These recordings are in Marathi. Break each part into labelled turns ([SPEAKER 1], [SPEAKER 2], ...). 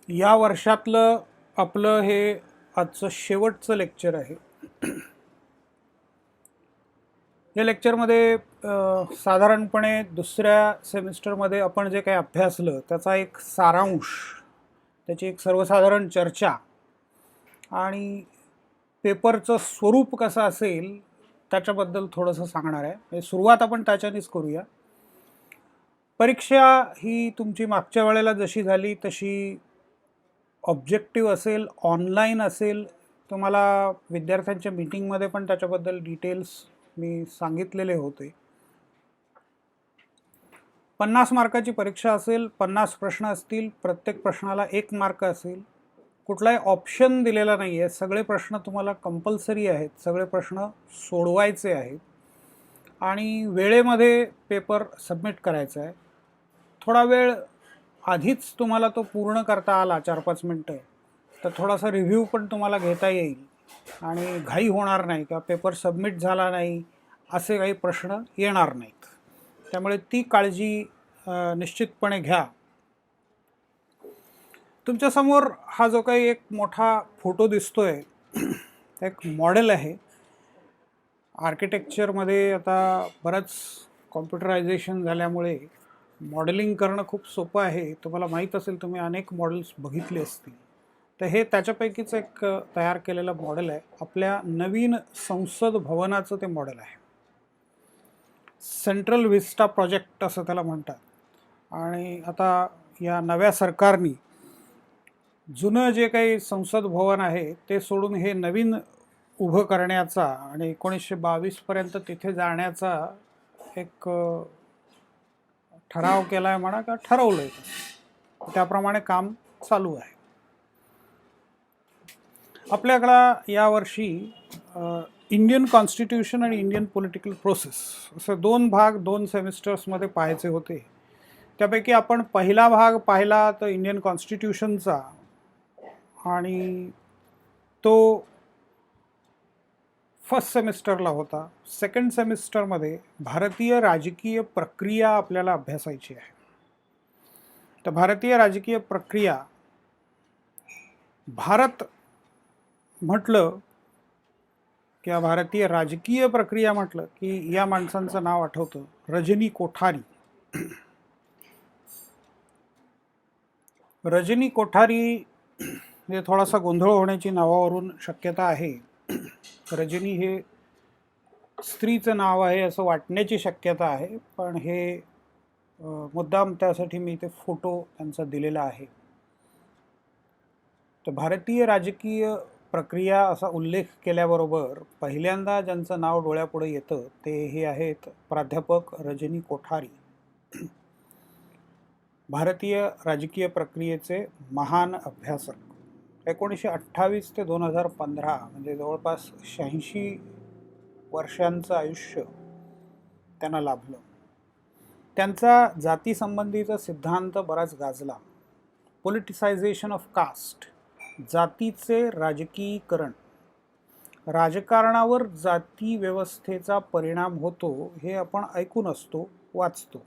[SPEAKER 1] या वर्षातलं आपलं हे आजचं शेवटचं लेक्चर आहे. या लेक्चरमध्ये साधारणपणे दुसऱ्या सेमिस्टरमध्ये आपण जे काही अभ्यासलं त्याचा एक सारांश, त्याची एक सर्वसाधारण चर्चा आणि पेपरचं स्वरूप कसं असेल त्याच्याबद्दल थोडंसं सांगणार आहे. म्हणजे सुरुवात आपण त्याच्यानेच करूया. परीक्षा ही तुमची मागच्या वेळेला जशी झाली तशी ऑब्जेक्टिव्ह असेल, ऑनलाईन असेल. तुम्हाला विद्यार्थ्यांच्या मीटिंगमध्ये पण त्याच्याबद्दल डिटेल्स मी सांगितलेले होते. 50 मार्काची परीक्षा असेल, 50 प्रश्न असतील, प्रत्येक प्रश्नाला 1 मार्क असेल. कुठलाही ऑप्शन दिलेला नाही आहे. सगळे प्रश्न तुम्हाला कंपल्सरी आहेत, सगळे प्रश्न सोडवायचे आहेत आणि वेळेमध्ये पेपर सबमिट करायचा आहे. थोडा वेळ आधीच तुम्हाला तो पूर्ण करता आला 4-5 मिनटं तर थोडासा रिव्ह्यू पण तुम्हाला घेता येईल आणि घाई होणार नाही का पेपर सबमिट झाला नाही असे काही प्रश्न येणार नाहीत. त्यामुळे ती काळजी निश्चितपणे घ्या. तुमच्यासमोर हा जो काही एक मोठा फोटो दिसतोय एक मॉडेल आहे. आर्किटेक्चरमध्ये आता बरंच कॉम्प्युटरायझेशन झाल्यामुळे मॉडेलिंग करणं खूप सोपं आहे. तुम्हाला माहीत असेल, तुम्ही अनेक मॉडेल्स बघितले असतील. तर हे त्याच्यापैकीच एक तयार केलेलं मॉडेल आहे. आपल्या नवीन संसद भवनाचं ते मॉडेल आहे. सेंट्रल व्हिस्टा प्रोजेक्ट असं त्याला म्हणतात. आणि आता या नव्या सरकारने जुनं जे काही संसद भवन आहे ते सोडून हे नवीन उभं करण्याचा आणि 1922पर्यंत तिथे जाण्याचा एक ठराव केला आहे म्हणा, का ठरवलं आहे. त्याप्रमाणे काम चालू आहे. आपल्याकडं यावर्षी इंडियन कॉन्स्टिट्यूशन आणि इंडियन पॉलिटिकल प्रोसेस असे 2 भाग 2 सेमिस्टर्समध्ये पाहायचे होते. त्यापैकी आपण पहिला भाग पाहिला तर इंडियन कॉन्स्टिट्यूशनचा, आणि तो फर्स्ट सेमिस्टरला होता. सेकंड सेमिस्टरमध्ये भारतीय राजकीय प्रक्रिया आपल्याला अभ्यासायची आहे. तर भारतीय राजकीय प्रक्रिया, भारत म्हटलं किंवा भारतीय राजकीय प्रक्रिया म्हटलं की या माणसांचं नाव आठवतं, रजनी कोठारी. रजनी कोठारी म्हणजे थोडासा गोंधळ होण्याची नावावरून शक्यता आहे. रजनी हे स्त्रीचं नाव आहे असं वाटण्याची शक्यता आहे, पण हे मुद्दाम त्यासाठी मी ते फोटो त्यांचा दिलेला आहे. तर भारतीय राजकीय प्रक्रिया असा उल्लेख केल्याबरोबर पहिल्यांदा ज्यांचं नाव डोळ्यापुढे येतं ते हे आहेत प्राध्यापक रजनी कोठारी. भारतीय राजकीय प्रक्रियेचे महान अभ्यासक. 1928 ते 2015 म्हणजे जवळपास 86 वर्षांचं आयुष्य त्यांना लाभलं. त्यांचा जातीसंबंधीचा सिद्धांत बराच गाजला. पॉलिटिसायझेशन ऑफ कास्ट, जातीचे राजकीकरण, राजकारणावर जाती व्यवस्थेचा परिणाम होतो हे आपण ऐकून असतो, वाचतो,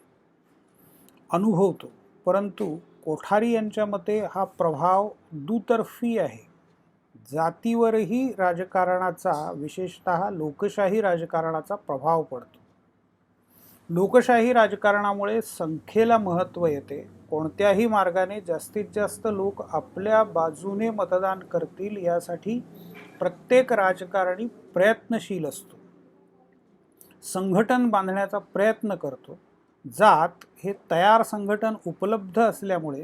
[SPEAKER 1] अनुभवतो. परंतु कोठारी यांच्या मते हा प्रभाव दुतर्फी आहे. जातीवरही राजकारणाचा, विशेषतः लोकशाही राजकारणाचा प्रभाव पडतो. लोकशाही राजकारणामुळे संख्येला महत्त्व येते. कोणत्याही मार्गाने जास्तीत जास्त लोक आपल्या बाजूने मतदान करतील यासाठी प्रत्येक राजकारणी प्रयत्नशील असतो, संघटन बांधण्याचा प्रयत्न करतो. जात हे तयार संघटन उपलब्ध असल्यामुळे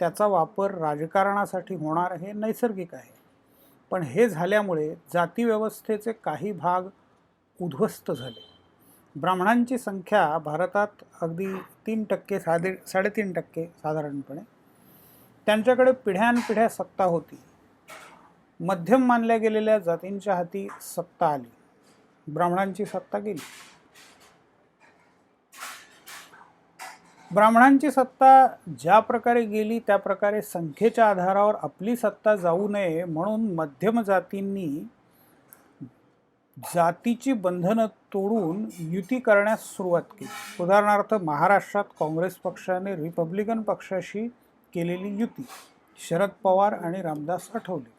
[SPEAKER 1] त्याचा वापर राजकारणासाठी होणार हे नैसर्गिक आहे. पण हे झाल्यामुळे जातीव्यवस्थेचे काही भाग उद्ध्वस्त झाले. ब्राह्मणांची संख्या भारतात अगदी 3%, 3.5% साधारणपणे. त्यांच्याकडे पिढ्यानपिढ्या सत्ता होती. मध्यम मानल्या गेलेल्या जातींच्या हाती सत्ता आली, ब्राह्मणांची सत्ता गेली. ब्राह्मणांची सत्ता ज्या प्रकारे गेली त्या प्रकारे संख्येच्या आधारावर आपली सत्ता जाऊ नये म्हणून मध्यम जातींनी जातीची बंधनं तोडून युती करण्यास सुरुवात केली. उदाहरणार्थ महाराष्ट्रात काँग्रेस पक्षाने रिपब्लिकन पक्षाशी केलेली युती शरद पवार आणि रामदास आठवले.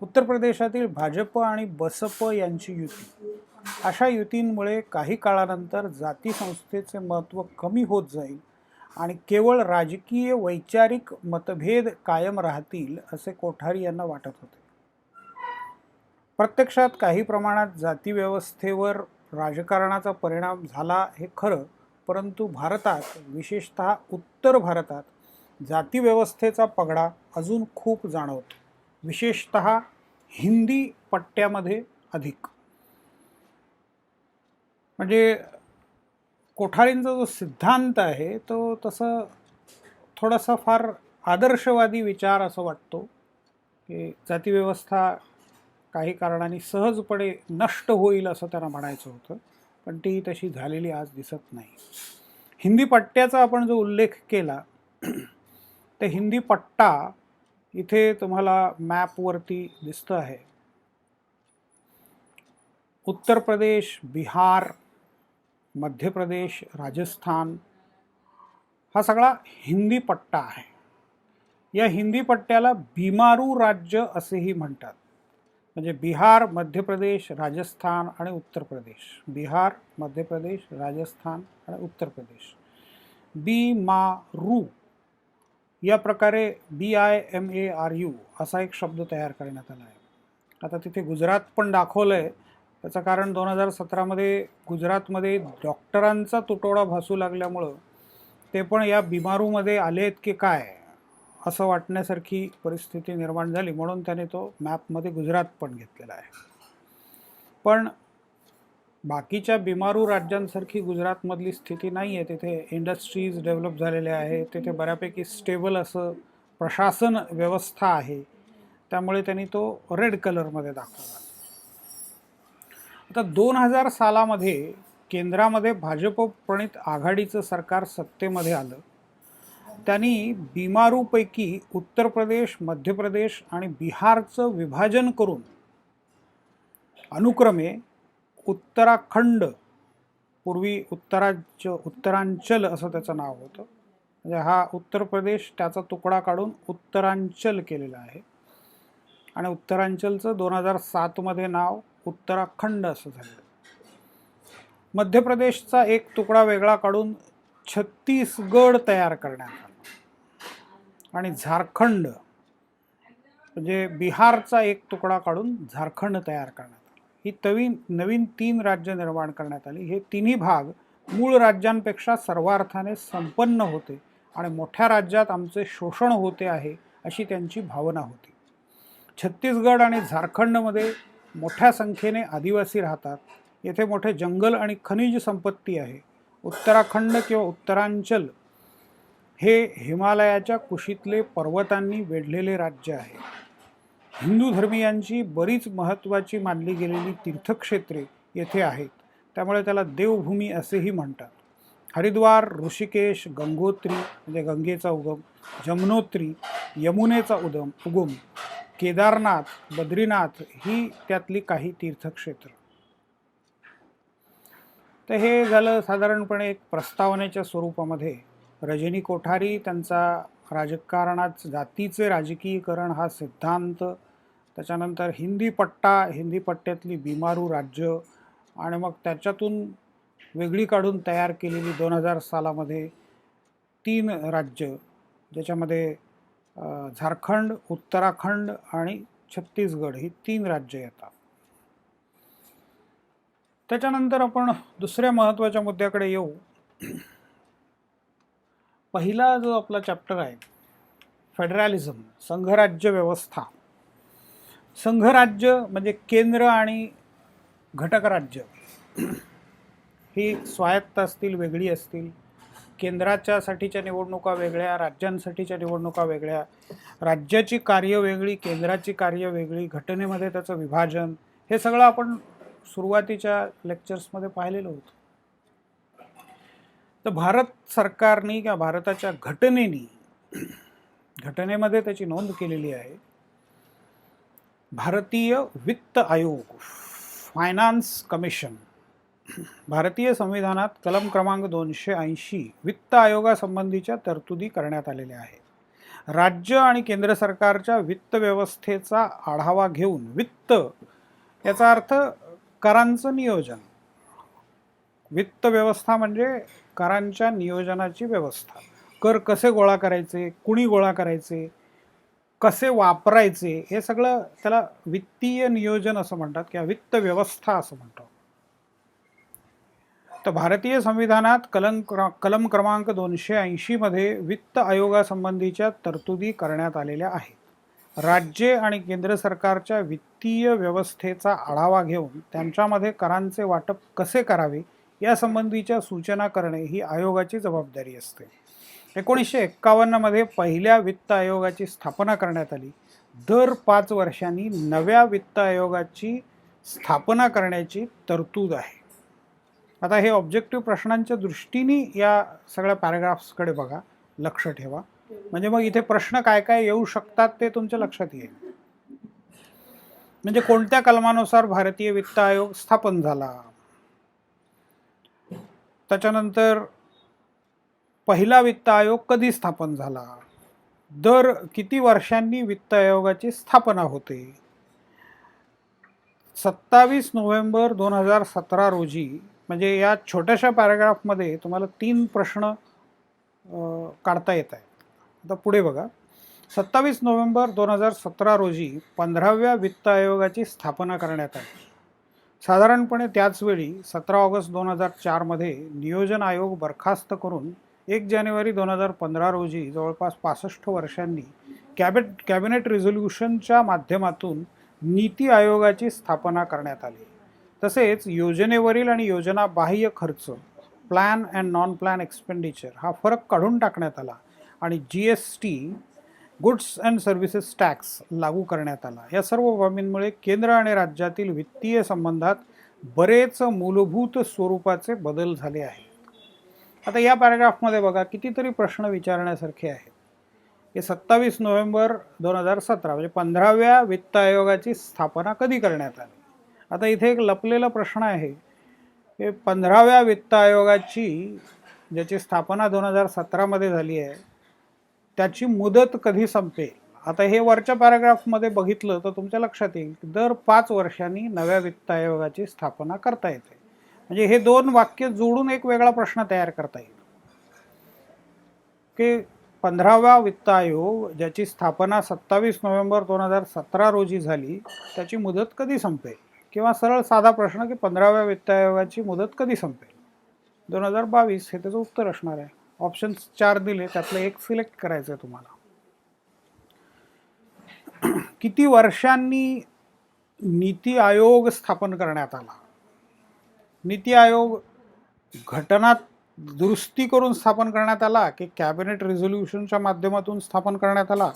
[SPEAKER 1] उत्तर प्रदेशातील भाजप आणि बसप यांची युती. अशा युतींमुळे काही काळानंतर जाती संस्थेचे महत्त्व कमी होत जाईल आणि केवळ राजकीय वैचारिक मतभेद कायम राहतील असे कोठारी यांना वाटत होते. प्रत्यक्षात काही प्रमाणात जाती व्यवस्थेवर राजकारणाचा परिणाम झाला हे खरं, परंतु भारतात, विशेषतः उत्तर भारतात, जाती व्यवस्थेचा पगडा अजून खूप जाणवतो, विशेषतः हिंदी पट्ट्यामध्ये अधिक. म्हणजे कोठारींचा जो सिद्धांत आहे तो तसं थोडासा फार आदर्शवादी विचार असं वाटतो की जातीव्यवस्था काही कारणाने सहजपणे नष्ट होईल असं त्यांना म्हणायचं होतं, पण ती तशी झालेली आज दिसत नाही. हिंदी पट्ट्याचा आपण जो उल्लेख केला ते हिंदी पट्टा इथे तुम्हाला मॅपवरती दिसतं आहे. उत्तर प्रदेश, बिहार, मध्य प्रदेश, राजस्थान हा सगळा हिंदी पट्टा आहे. या हिंदी पट्ट्याला बिमारू राज्य असेही म्हणतात. म्हणजे बिहार, मध्य प्रदेश, राजस्थान आणि उत्तर प्रदेश. बिहार, मध्य प्रदेश, राजस्थान आणि उत्तर प्रदेश. बिमारू या प्रकारे BIMARU असा एक शब्द तयार करण्यात आला आहे. आता तिथे गुजरात पण दाखवलं आहे. त्याचं कारण 2017मध्ये गुजरातमध्ये डॉक्टरांचा तुटवडा भासू लागल्यामुळं ते पण या बिमारूमध्ये आलेत की काय असं वाटण्यासारखी परिस्थिती निर्माण झाली, म्हणून त्याने तो मॅपमध्ये गुजरात पण घेतलेला आहे. पण बाकीच्या बिमारू राज्यांसारखी गुजरातमधली स्थिती नाही आहे. तिथे इंडस्ट्रीज डेव्हलप झालेल्या आहेत, तिथे बऱ्यापैकी स्टेबल असं प्रशासन व्यवस्था आहे, त्यामुळे त्यांनी तो रेड कलरमध्ये दाखवला. आता 2000 सालामध्ये केंद्रामध्ये भाजप प्रणित आघाडीचं सरकार सत्तेमध्ये आलं. त्यांनी बिमारूपैकी उत्तर प्रदेश, मध्य प्रदेश आणि बिहारचं विभाजन करून अनुक्रमे उत्तराखंड, पूर्वी उत्तरांचल असं त्याचं नाव होतं, म्हणजे हा उत्तर प्रदेश त्याचा तुकडा काढून उत्तरांचल केलेला आहे आणि उत्तरांचलचं 2007मध्ये नाव उत्तराखंड असं झालं. मध्य प्रदेशचा एक तुकडा वेगळा काढून छत्तीसगड तयार करण्यात आला आणि झारखंड म्हणजे बिहारचा एक तुकडा काढून झारखंड तयार करण्यात आला. ही नवीन 3 राज्य निर्माण करण्यात आली. हे तिन्ही भाग मूळ राज्यांपेक्षा सर्वार्थाने संपन्न होते आणि मोठ्या राज्यात आमचे शोषण होते आहे अशी त्यांची भावना होती. छत्तीसगड आणि झारखंडमध्ये मोठ्या संख्येने आदिवासी राहतात. येथे मोठे जंगल आणि खनिज संपत्ती आहे. उत्तराखंड किंवा उत्तरांचल हे हिमालयाच्या कुशीतले पर्वतांनी वेढलेले राज्य आहे. हिंदू धर्मीयांची बरीच महत्त्वाची मानली गेलेली तीर्थक्षेत्रे येथे आहेत, त्यामुळे त्याला देवभूमी असेही म्हणतात. हरिद्वार, ऋषिकेश, गंगोत्री म्हणजे गंगेचा उगम, जमुनोत्री यमुनेचा उगम, केदारनाथ, बद्रीनाथ ही त्यातली काही तीर्थक्षेत्र. तर हे झालं साधारणपणे एक प्रस्तावनेच्या स्वरूपामध्ये. रजनी कोठारी त्यांचा राजकारणात जातीचे राजकीयकरण हा सिद्धांत, त्याच्यानंतर हिंदी पट्टा, हिंदी पट्ट्यातली बिमारू राज्य आणि मग त्याच्यातून वेगळी काढून तयार केलेली 2000 सालामध्ये 3 राज्य, ज्याच्यामध्ये झारखंड, उत्तराखंड आणि छत्तीसगड ही 3 राज्य येतात. त्याच्यानंतर आपण दुसऱ्या महत्त्वाच्या मुद्द्याकडे येऊ. पहिला जो आपला चॅप्टर आहे फेडरलिझम, संघराज्य व्यवस्था. संघराज्य म्हणजे केंद्र आणि घटक राज्य ही स्वायत्त असतील, वेगळी असतील. केंद्राच्यासाठीच्या निवडणुका वेगळ्या, राज्यांसाठीच्या निवडणुका वेगळ्या, राज्याची कार्य वेगळी, केंद्राची कार्य वेगळी, घटनेमध्ये त्याचं विभाजन, हे सगळं आपण सुरुवातीच्या लेक्चर्समध्ये पाहिलेलं होतं. तर भारत सरकारने किंवा भारताच्या घटनेमध्ये त्याची नोंद केलेली आहे. भारतीय वित्त आयोग, फायनान्स कमिशन. भारतीय संविधानात कलम क्रमांक 280 वित्त आयोगासंबंधीच्या तरतुदी करण्यात आलेल्या आहेत. राज्य आणि केंद्र सरकारच्या वित्त व्यवस्थेचा आढावा घेऊन, वित्त याचा अर्थ करांचं नियोजन, वित्त व्यवस्था म्हणजे करांच्या नियोजनाची व्यवस्था, कर कसे गोळा करायचे, कुणी गोळा करायचे, कसे वापरायचे, हे सगळं त्याला वित्तीय नियोजन असं म्हणतात किंवा वित्त व्यवस्था असं म्हणतात. तर भारतीय संविधानात कलम क्रमांक 280 मध्ये वित्त आयोगासंबंधीच्या तरतुदी करण्यात आलेल्या आहेत. राज्ये आणि केंद्र सरकारच्या वित्तीय व्यवस्थेचा आढावा घेऊन त्यांच्यामध्ये करांचे वाटप कसे करावे यासंबंधीच्या सूचना करणे ही आयोगाची जबाबदारी असते. 1951 मध्ये पहिल्या वित्त आयोगाची स्थापना करण्यात आली. दर 5 वर्षांनी नव्या वित्त आयोगाची स्थापना करण्याची तरतूद आहे. आता हे ऑब्जेक्टिव्ह प्रश्नांच्या दृष्टीने या सगळ्या पॅराग्राफ्सकडे बघा, लक्ष ठेवा, म्हणजे मग इथे प्रश्न काय काय येऊ शकतात ते तुमच्या लक्षात येईल. म्हणजे कोणत्या कलमानुसार भारतीय वित्त आयोग स्थापन झाला, त्याच्यानंतर पहिला वित्त आयोग कधी स्थापन झाला, दर किती वर्षांनी वित्त आयोगाची स्थापना होते, 27 नोव्हेंबर 2017 रोजी, म्हणजे या छोट्याशा पॅराग्राफमध्ये तुम्हाला 3 प्रश्न काढता येत आहेत. आता पुढे बघा, 27 नोव्हेंबर 2017 रोजी 15व्या वित्त आयोगाची स्थापना करण्यात आली. साधारणपणे त्याचवेळी 17 ऑगस्ट 2004 मध्ये नियोजन आयोग बरखास्त करून 1 जानेवारी 2015 रोजी जवळपास 65 वर्षांनी कॅबिनेट रिझोल्युशनच्या माध्यमातून नीती आयोगाची स्थापना करण्यात आली. तसेच योजनेवरील आणि योजना बाह्य खर्च, plan and non plan expenditure हा फरक काढून टाकण्यात आला आणि GST, goods and services tax लागू करण्यात आला. या सर्व बाबींमुळे केंद्र आणि राज्यातील वित्तीय संबंधात बरेच मूलभूत स्वरूपाचे बदल झाले आहेत. आता या पॅराग्राफमध्ये बघा, कितीतरी प्रश्न विचारण्यासारखे आहेत. हे 27 नोव्हेंबर 2017 म्हणजे 15व्या वित्त आयोगाची स्थापना कधी करण्यात आली. आता इथे एक लपलेला प्रश्न आहे की 15व्या वित्त आयोगाची, ज्याची स्थापना 2017 मध्ये झाली आहे, त्याची मुदत कधी संपेल. आता हे वरच्या पॅराग्राफमध्ये बघितलं तर तुमच्या लक्षात येईल की दर 5 वर्षांनी नव्या वित्त आयोगाची स्थापना करता येते. म्हणजे हे 2 वाक्य जोडून एक वेगळा प्रश्न तयार करता येईल की 15वा वित्त आयोग ज्याची स्थापना 27 नोव्हेंबर 2017 रोजी झाली, त्याची मुदत कधी संपेल. किंवा सरळ साधा प्रश्न की 15व्या वित्त आयोगाची मुदत कधी संपेल. 2022 हे त्याचं उत्तर असणार आहे. ऑप्शन्स 4 दिले, त्यातलं एक सिलेक्ट करायचं आहे तुम्हाला. किती वर्षांनी नीती आयोग स्थापन करण्यात आला. नीती आयोग घटना दुरुस्ती करून स्थापन करण्यात आला की कॅबिनेट रिझोल्युशनच्या माध्यमातून स्थापन करण्यात आला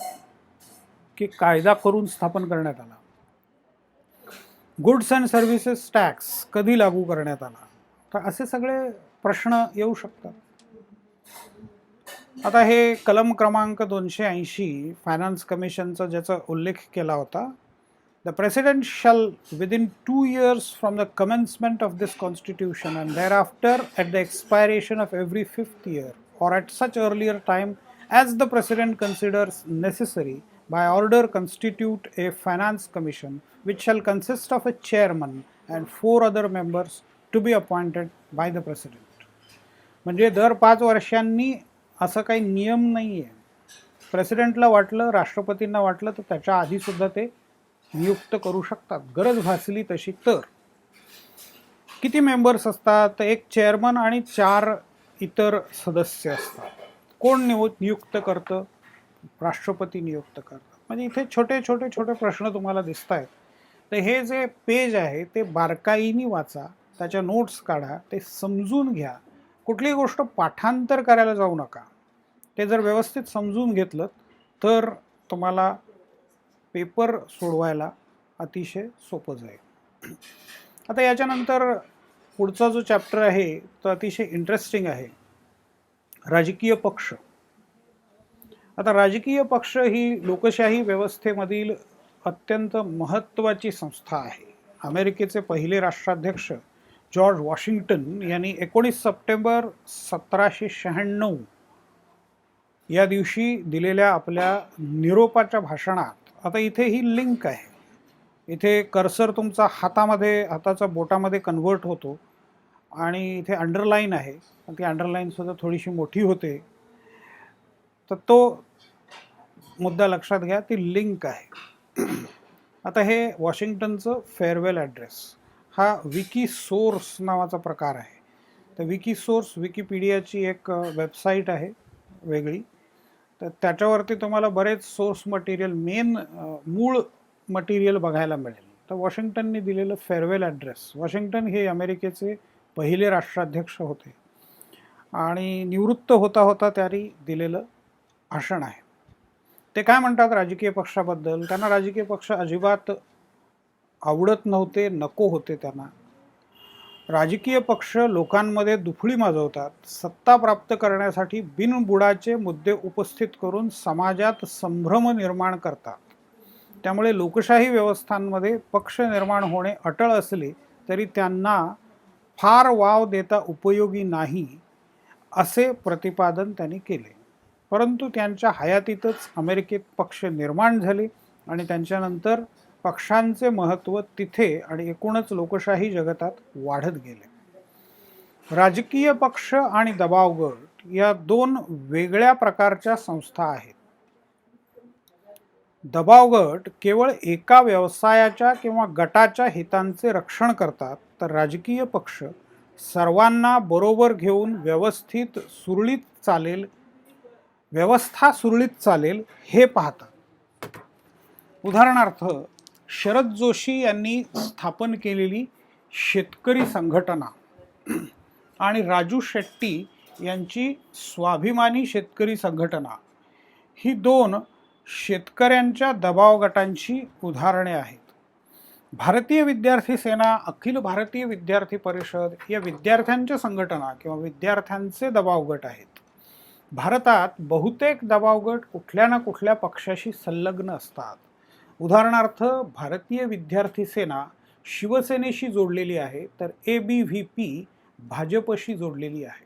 [SPEAKER 1] की कायदा करून स्थापन करण्यात आला. गुड्स अँड सर्व्हिसेस टॅक्स कधी लागू करण्यात आला. तर असे सगळे प्रश्न येऊ शकतात. आता हे कलम क्रमांक 280 फायनान्स कमिशनचा ज्याचा उल्लेख केला होता, the president shall within 2 years from the commencement of this constitution and thereafter at the expiration of every 5th year or at such earlier time as the president considers necessary by order constitute a finance commission which shall consist of a chairman and 4 other members to be appointed by the president. म्हणजे दर 5 वर्षांनी असं काही नियम नाही आहे. प्रेसिडेंटला वाटलं, राष्ट्रपतींना वाटलं तर त्याच्या आधीसुद्धा ते नियुक्त करू शकतात, गरज भासली तशी. तर किती मेंबर्स असतात, तर एक चेअरमन आणि 4 इतर सदस्य असतात. कोण नियुक्त करतं, राष्ट्रपती नियुक्त करतात. म्हणजे इथे छोटे छोटे छोटे प्रश्न तुम्हाला दिसत आहेत. तर हे जे पेज आहे ते बारकाईने वाचा, त्याच्या नोट्स काढा, ते समजून घ्या. कुठलीही गोष्ट पाठांतर करायला जाऊ नका. ते जर व्यवस्थित समजून घेतलं तर तुम्हाला पेपर सोडवायला अतिशय सोपं जाईल. आता याच्यानंतर पुढचा जो चॅप्टर आहे तो अतिशय इंटरेस्टिंग आहे, राजकीय पक्ष. आता राजकीय पक्ष ही लोकशाही व्यवस्थेमधील अत्यंत महत्त्वाची संस्था आहे. अमेरिकेचे पहिले राष्ट्राध्यक्ष जॉर्ज वॉशिंग्टन यांनी 19 सप्टेंबर 1796 या दिवशी दिलेल्या आपल्या निरोपाच्या भाषणात आता इथे ही लिंक आहे. इथे कर्सर तुमचा हाताचा बोटामध्ये कन्वर्ट होतो आणि इथे अंडरलाईन आहे, ती अंडरलाईनसुद्धा थोडीशी मोठी होते. तर तो मुद्दा लक्षात घ्या, ती लिंक आहे. आता हे वॉशिंग्टनचं फेअरवेल ॲड्रेस हा विकी सोर्स नावाचा प्रकार आहे. तर विकी सोर्स विकिपीडियाची एक वेबसाईट आहे वेगळी. तर त्याच्यावरती तुम्हाला बरेच सोर्स मटेरियल मूळ मटेरियल बघायला मिळेल. तर वॉशिंग्टनने दिलेलं फेअरवेल ॲड्रेस, वॉशिंग्टन हे अमेरिकेचे पहिले राष्ट्राध्यक्ष होते आणि निवृत्त होता होता त्यांनी दिलेलं भाषण आहे. ते काय म्हणतात राजकीय पक्षाबद्दल? त्यांना राजकीय पक्ष अजिबात आवडत नव्हते, नको होते त्यांना. राजकीय पक्ष लोकांमध्ये दुफळी माजवतात, सत्ता प्राप्त करण्यासाठी बिनबुडाचे मुद्दे उपस्थित करून समाजात संभ्रम निर्माण करतात. त्यामुळे लोकशाही व्यवस्थांमध्ये पक्ष निर्माण होणे अटळ असले तरी त्यांना फार वाव देता उपयोगी नाही, असे प्रतिपादन त्यांनी केले. परंतु त्यांच्या हयातीतच अमेरिकेत पक्ष निर्माण झाले आणि त्यांच्यानंतर पक्षांचे महत्त्व तिथे आणि एकूणच लोकशाही जगतात वाढत गेले. राजकीय पक्ष आणि दबाव गट या दोन वेगळ्या प्रकारच्या संस्था आहेत. दबाव गट केवळ एका व्यवसायाच्या किंवा गटाच्या हितांचे रक्षण करतात, तर राजकीय पक्ष सर्वांना बरोबर घेऊन व्यवस्था सुरळीत चालेल हे पाहतात. उदाहरणार्थ, शरद जोशी यांनी स्थापन केलेली शेतकरी संघटना आणि राजू शेट्टी यांची स्वाभिमानी शेतकरी संघटना ही दोन शेतकऱ्यांच्या दबाव गटांची उदाहरणे आहेत. भारतीय विद्यार्थी सेना, अखिल भारतीय विद्यार्थी परिषद या विद्यार्थ्यांच्या संघटना किंवा विद्यार्थ्यांचे दबाव गट आहेत. भारतात बहुतेक दबाव गट कुठल्या ना कुठल्या पक्षाशी संलग्न असतात. उदाहरणार्थ, भारतीय विद्यार्थी सेना शिवसेनेशी जोडलेली आहे, तर ABVP भाजपशी जोडलेली आहे.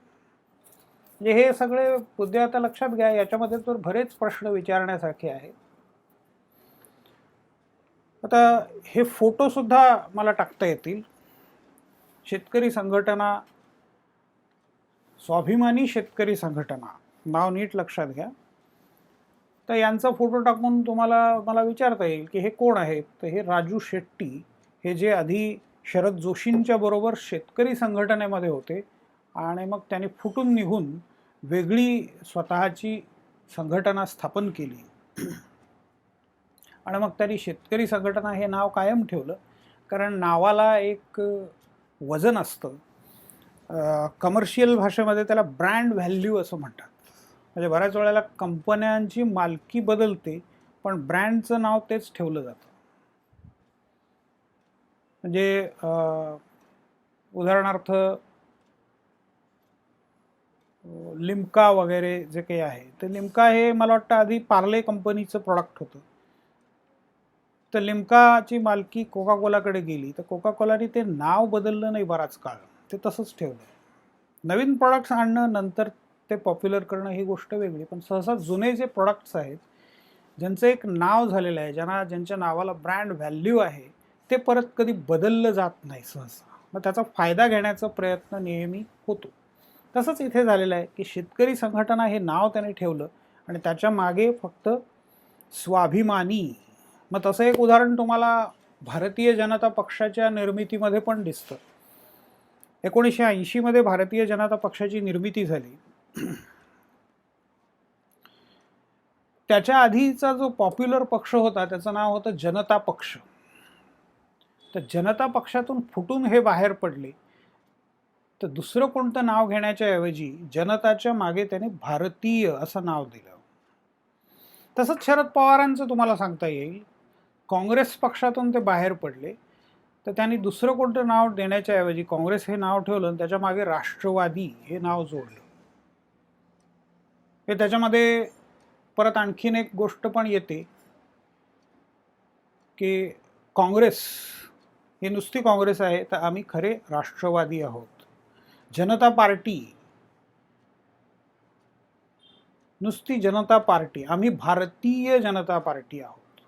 [SPEAKER 1] म्हणजे हे सगळे मुद्दे आता लक्षात घ्या. याच्यामध्ये तर बरेच प्रश्न विचारण्यासारखे आहेत. आता हे फोटो सुद्धा मला टाकता येतील. शेतकरी संघटना, स्वाभिमानी शेतकरी संघटना, नाव नीट लक्षात घ्या. तर यांचा फोटो टाकून मला विचारता येईल की हे कोण आहेत? तर हे राजू शेट्टी, हे जे आधी शरद जोशींच्या बरोबर शेतकरी संघटनेमध्ये होते आणि मग त्यांनी फुटून निघून वेगळी स्वतःची संघटना स्थापन केली आणि मग त्यांनी शेतकरी संघटना हे नाव कायम ठेवलं, कारण नावाला एक वजन असतं. कमर्शियल भाषेमध्ये त्याला ब्रँड व्हॅल्यू असं म्हणतात. म्हणजे बऱ्याच वेळेला कंपन्यांची मालकी बदलते पण ब्रँडचं नाव तेच ठेवलं जातं. म्हणजे उदाहरणार्थ लिम्का वगैरे जे काही आहे, तर लिम्का हे मला वाटतं आधी पार्ले कंपनीचं प्रॉडक्ट होतं. तर लिम्काची मालकी कोका कोलाकडे गेली, तर कोका कोलाने ते नाव बदललं नाही बराच काळ, ते तसंच ठेवलं. नवीन प्रॉडक्ट्स आणणं, नंतर ते पॉप्युलर करणं ही गोष्ट वेगळी, पण सहसा जुने जे प्रॉडक्ट्स आहेत ज्यांचं एक नाव झालेलं आहे, ज्यांच्या नावाला ब्रँड व्हॅल्यू आहे, ते परत कधी बदललं जात नाही सहसा. मग त्याचा फायदा घेण्याचा प्रयत्न नेहमी होतो. तसंच इथे झालेलं आहे की शेतकरी संघटना हे नाव त्याने ठेवलं आणि त्याच्या मागे फक्त स्वाभिमानी. मग तसं एक उदाहरण तुम्हाला भारतीय जनता पक्षाच्या निर्मितीमध्ये पण दिसतं. 1980 मध्ये भारतीय जनता पक्षाची निर्मिती झाली. त्याच्या आधीचा जो पॉप्युलर पक्ष होता त्याचं नाव होतं जनता पक्ष. तर जनता पक्षातून फुटून हे बाहेर पडले, तर दुसरं कोणतं नाव घेण्याच्या ऐवजी जनताच्या मागे त्याने भारतीय असं नाव दिलं. तसंच शरद पवारांचं तुम्हाला सांगता येईल. काँग्रेस पक्षातून ते बाहेर पडले, तर त्यांनी दुसरं कोणतं नाव देण्याच्या ऐवजी काँग्रेस हे नाव ठेवलं आणि त्याच्या मागे राष्ट्रवादी हे नाव जोडलं. हे त्याच्यामध्ये परत आणखीन एक गोष्ट पण येते की काँग्रेस ही नुसती काँग्रेस आहे, तर आम्ही खरे राष्ट्रवादी आहोत. जनता पार्टी नुसती जनता पार्टी, आम्ही भारतीय जनता पार्टी आहोत.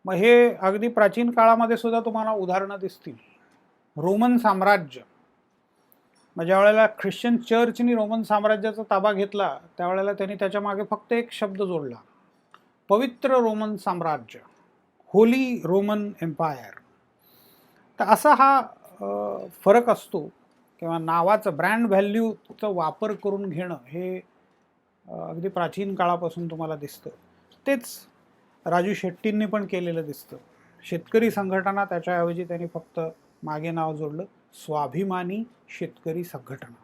[SPEAKER 1] मग हे अगदी प्राचीन काळामध्ये सुद्धा तुम्हाला उदाहरणं दिसतील. रोमन साम्राज्य, मग ज्या वेळेला ख्रिश्चन चर्चनी रोमन साम्राज्याचा ताबा घेतला त्यावेळेला त्यांनी त्याच्या मागे फक्त एक शब्द जोडला, पवित्र रोमन साम्राज्य, होली रोमन एम्पायर. तर असा हा फरक असतो किंवा नावाचं ब्रँड व्हॅल्यूचा वापर करून घेणं हे अगदी प्राचीन काळापासून तुम्हाला दिसतं. तेच राजू शेट्टींनी पण केलेलं दिसतं. शेतकरी संघटना, त्याच्याऐवजी त्यांनी फक्त मागे नाव जोडलं, स्वाभिमानी शेतकरी संघटना.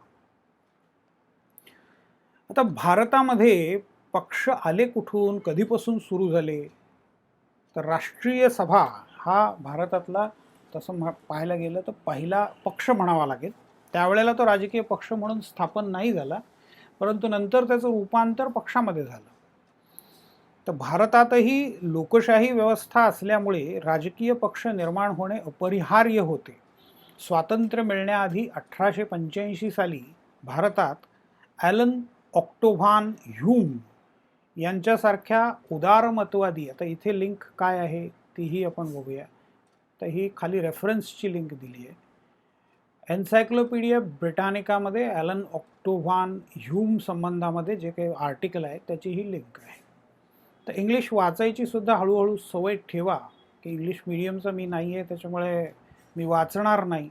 [SPEAKER 1] आता भारतामध्ये पक्ष आले कुठून, कधीपासून सुरू झाले, तर राष्ट्रीय सभा हा भारतातला तसं पाहायला गेलं तर पहिला पक्ष म्हणावा लागेल. त्यावेळेला तो राजकीय पक्ष म्हणून स्थापन नाही झाला, परंतु नंतर त्याचं रूपांतर पक्षामध्ये झालं. तर भारतातही लोकशाही व्यवस्था असल्यामुळे राजकीय पक्ष निर्माण होणे अपरिहार्य होते. स्वातंत्र्य मिळण्याआधी 1885 साली भारतात ॲलन ऑक्टोव्हान ह्यूम यांच्यासारख्या उदारमतवादी, आता इथे लिंक काय आहे तीही आपण बघूया. तर ही खाली रेफरन्सची लिंक दिली आहे. एन्सायक्लोपीडिया ब्रिटानिकामध्ये ॲलन ऑक्टोव्हान ह्यूम संबंधामध्ये जे काही आर्टिकल आहे त्याची ही लिंक आहे. तर इंग्लिश वाचायची सुद्धा हळूहळू सवय ठेवा, की इंग्लिश मीडियमचा मी नाही आहे त्याच्यामुळे मी वाचणार नाही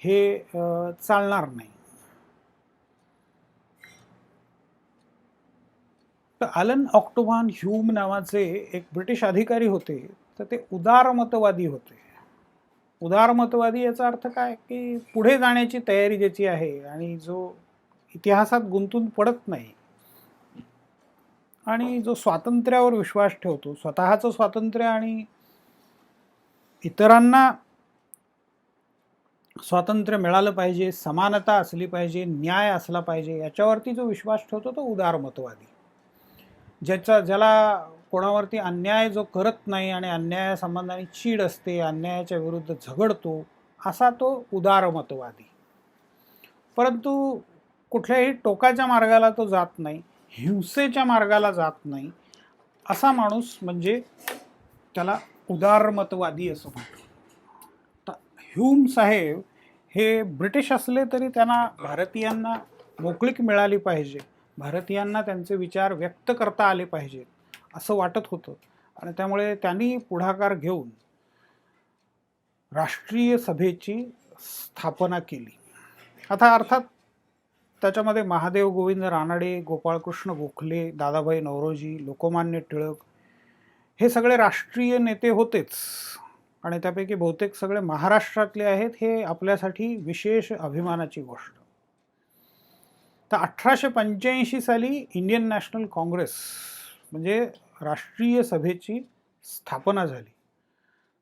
[SPEAKER 1] हे चालणार नाही. तर ॲलन ऑक्टोव्हान ह्यूम नावाचे एक ब्रिटिश अधिकारी होते. तर ते उदारमतवादी होते. उदारमतवादी याचा अर्थ काय, की पुढे जाण्याची तयारी ज्याची आहे आणि जो इतिहासात गुंतून पडत नाही आणि जो स्वातंत्र्यावर विश्वास ठेवतो, स्वतःचं स्वातंत्र्य आणि इतरांना स्वातंत्र्य मिळालं पाहिजे, समानता असली पाहिजे, न्याय असला पाहिजे, याच्यावरती जो विश्वास ठेवतो तो उदारमतवादी. ज्याला कोणावरती अन्याय जो करत नाही आणि अन्यायासंबंधाने चीड असते, अन्यायाच्या विरुद्ध झगडतो, असा तो उदारमतवादी. परंतु कुठल्याही टोकाच्या मार्गाला तो जात नाही, हिंसेच्या मार्गाला जात नाही. असा माणूस म्हणजे त्याला उदारमतवादी असं म्हणतो. तर ह्यूम साहेब हे ब्रिटिश असले तरी त्यांना भारतीयांना मोकळीक मिळाली पाहिजे, भारतीयांना त्यांचे विचार व्यक्त करता आले पाहिजेत असं वाटत होतं. आणि त्यामुळे त्यांनी पुढाकार घेऊन राष्ट्रीय सभेची स्थापना केली. आता अर्थात त्याच्यामध्ये महादेव गोविंद रानडे, गोपाळकृष्ण गोखले, दादाभाई नौरोजी, लोकमान्य टिळक हे सगळे राष्ट्रीय नेते होतेच आणि त्यापैकी बहुतेक सगळे महाराष्ट्रातले आहेत. हे आपल्यासाठी विशेष अभिमानाची गोष्ट. तर 1885 साली इंडियन नॅशनल काँग्रेस म्हणजे राष्ट्रीय सभेची स्थापना झाली.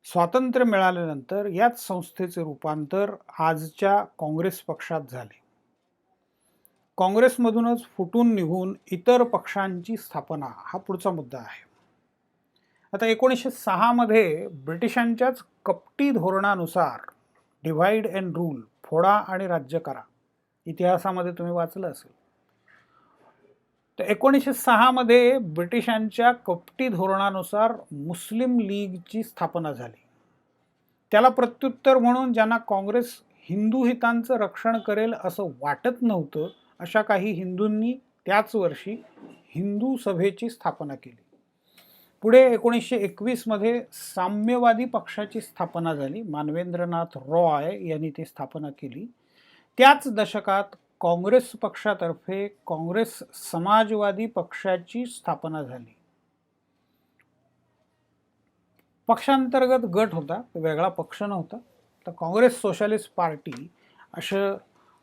[SPEAKER 1] स्वातंत्र्य मिळाल्यानंतर याच संस्थेचे रूपांतर आजच्या काँग्रेस पक्षात झाले. काँग्रेसमधूनच फुटून निघून इतर पक्षांची स्थापना हा पुढचा मुद्दा आहे. आता 1906 मध्ये ब्रिटिशांच्याच कपटी धोरणानुसार डिव्हाइड अँड रूल, फोडा आणि राज्य करा, इतिहासामध्ये तुम्ही वाचलं असेल. तर 1906 मध्ये ब्रिटिशांच्या कपटी धोरणानुसार मुस्लिम लीगची स्थापना झाली. त्याला प्रत्युत्तर म्हणून ज्यांना काँग्रेस हिंदू हितांचं रक्षण करेल असं वाटत नव्हतं, अशा काही हिंदूंनी त्याच वर्षी हिंदू सभेची स्थापना केली. पुढे 1921 मध्ये साम्यवादी पक्षाची स्थापना झाली. मानवेंद्रनाथ रॉय यांनी ती स्थापना केली. त्याच दशकात काँग्रेस पक्षातर्फे काँग्रेस समाजवादी पक्षाची स्थापना झाली. पक्षांतर्गत गट होता, वेगळा पक्ष नव्हता. तर काँग्रेस सोशलिस्ट पार्टी अशा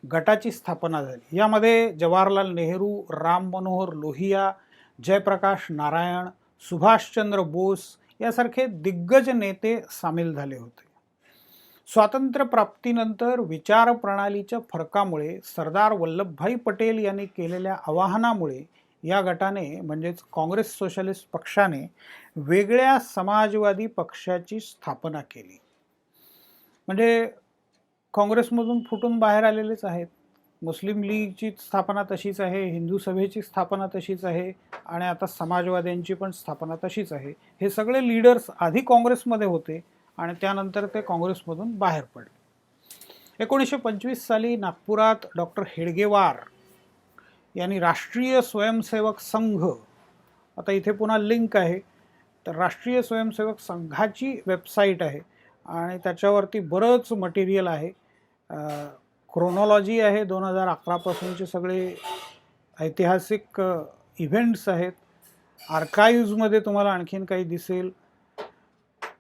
[SPEAKER 1] गटाची स्थापना झाली. यामध्ये जवाहरलाल नेहरू, राम मनोहर लोहिया, जयप्रकाश नारायण, सुभाषचंद्र बोस यासारखे दिग्गज नेते सामील झाले होते. स्वातंत्र्य प्राप्तीनंतर विचार प्रणालीच्या फरकामुळे सरदार वल्लभभाई पटेल यांनी केलेल्या आवाहनामुळे या गटाने म्हणजेच काँग्रेस सोशलिस्ट पक्षाने वेगळ्या समाजवादी पक्षाची स्थापना केली. म्हणजे काँग्रेसमधून फुटून बाहेर आलेलेच आहेत. मुस्लिम लीगची स्थापना तशीच आहे, हिंदू सभेची स्थापना तशीच आहे आणि आता समाजवाद्यांची पण स्थापना तशीच आहे. हे सगळे लीडर्स आधी काँग्रेसमध्ये होते आणि त्यानंतर ते काँग्रेसमधून बाहेर पडले. 1925 साली नागपुरात डॉक्टर हेडगेवार यांनी राष्ट्रीय स्वयंसेवक संघ, आता इथे पुन्हा लिंक आहे, तर राष्ट्रीय स्वयंसेवक संघाची वेबसाईट आहे आणि त्याच्यावरती बरंच मटेरियल आहे. क्रोनॉलॉजी आहे 2011 पासूनचे सगळे ऐतिहासिक इव्हेंट्स आहेत. आर्काइव्हजमध्ये तुम्हाला आणखीन काही दिसेल.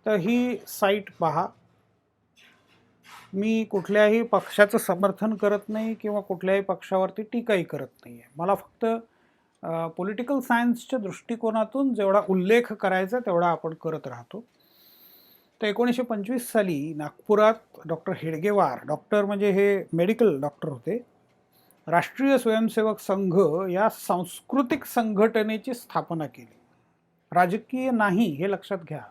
[SPEAKER 1] तर ही साईट पहा. मी कुठल्याही पक्षाचं समर्थन करत नाही किंवा कुठल्याही पक्षावरती टीकाही करत नाही आहे. मला फक्त पॉलिटिकल सायन्सच्या दृष्टिकोनातून जेवढा उल्लेख करायचा तेवढा आपण करत राहतो. तर 1925 साली नागपुरात डॉक्टर हेडगेवार, डॉक्टर म्हणजे हे मेडिकल डॉक्टर होते, राष्ट्रीय स्वयंसेवक संघ या सांस्कृतिक संघटनेची स्थापना केली. राजकीय नाही हे लक्षात घ्या.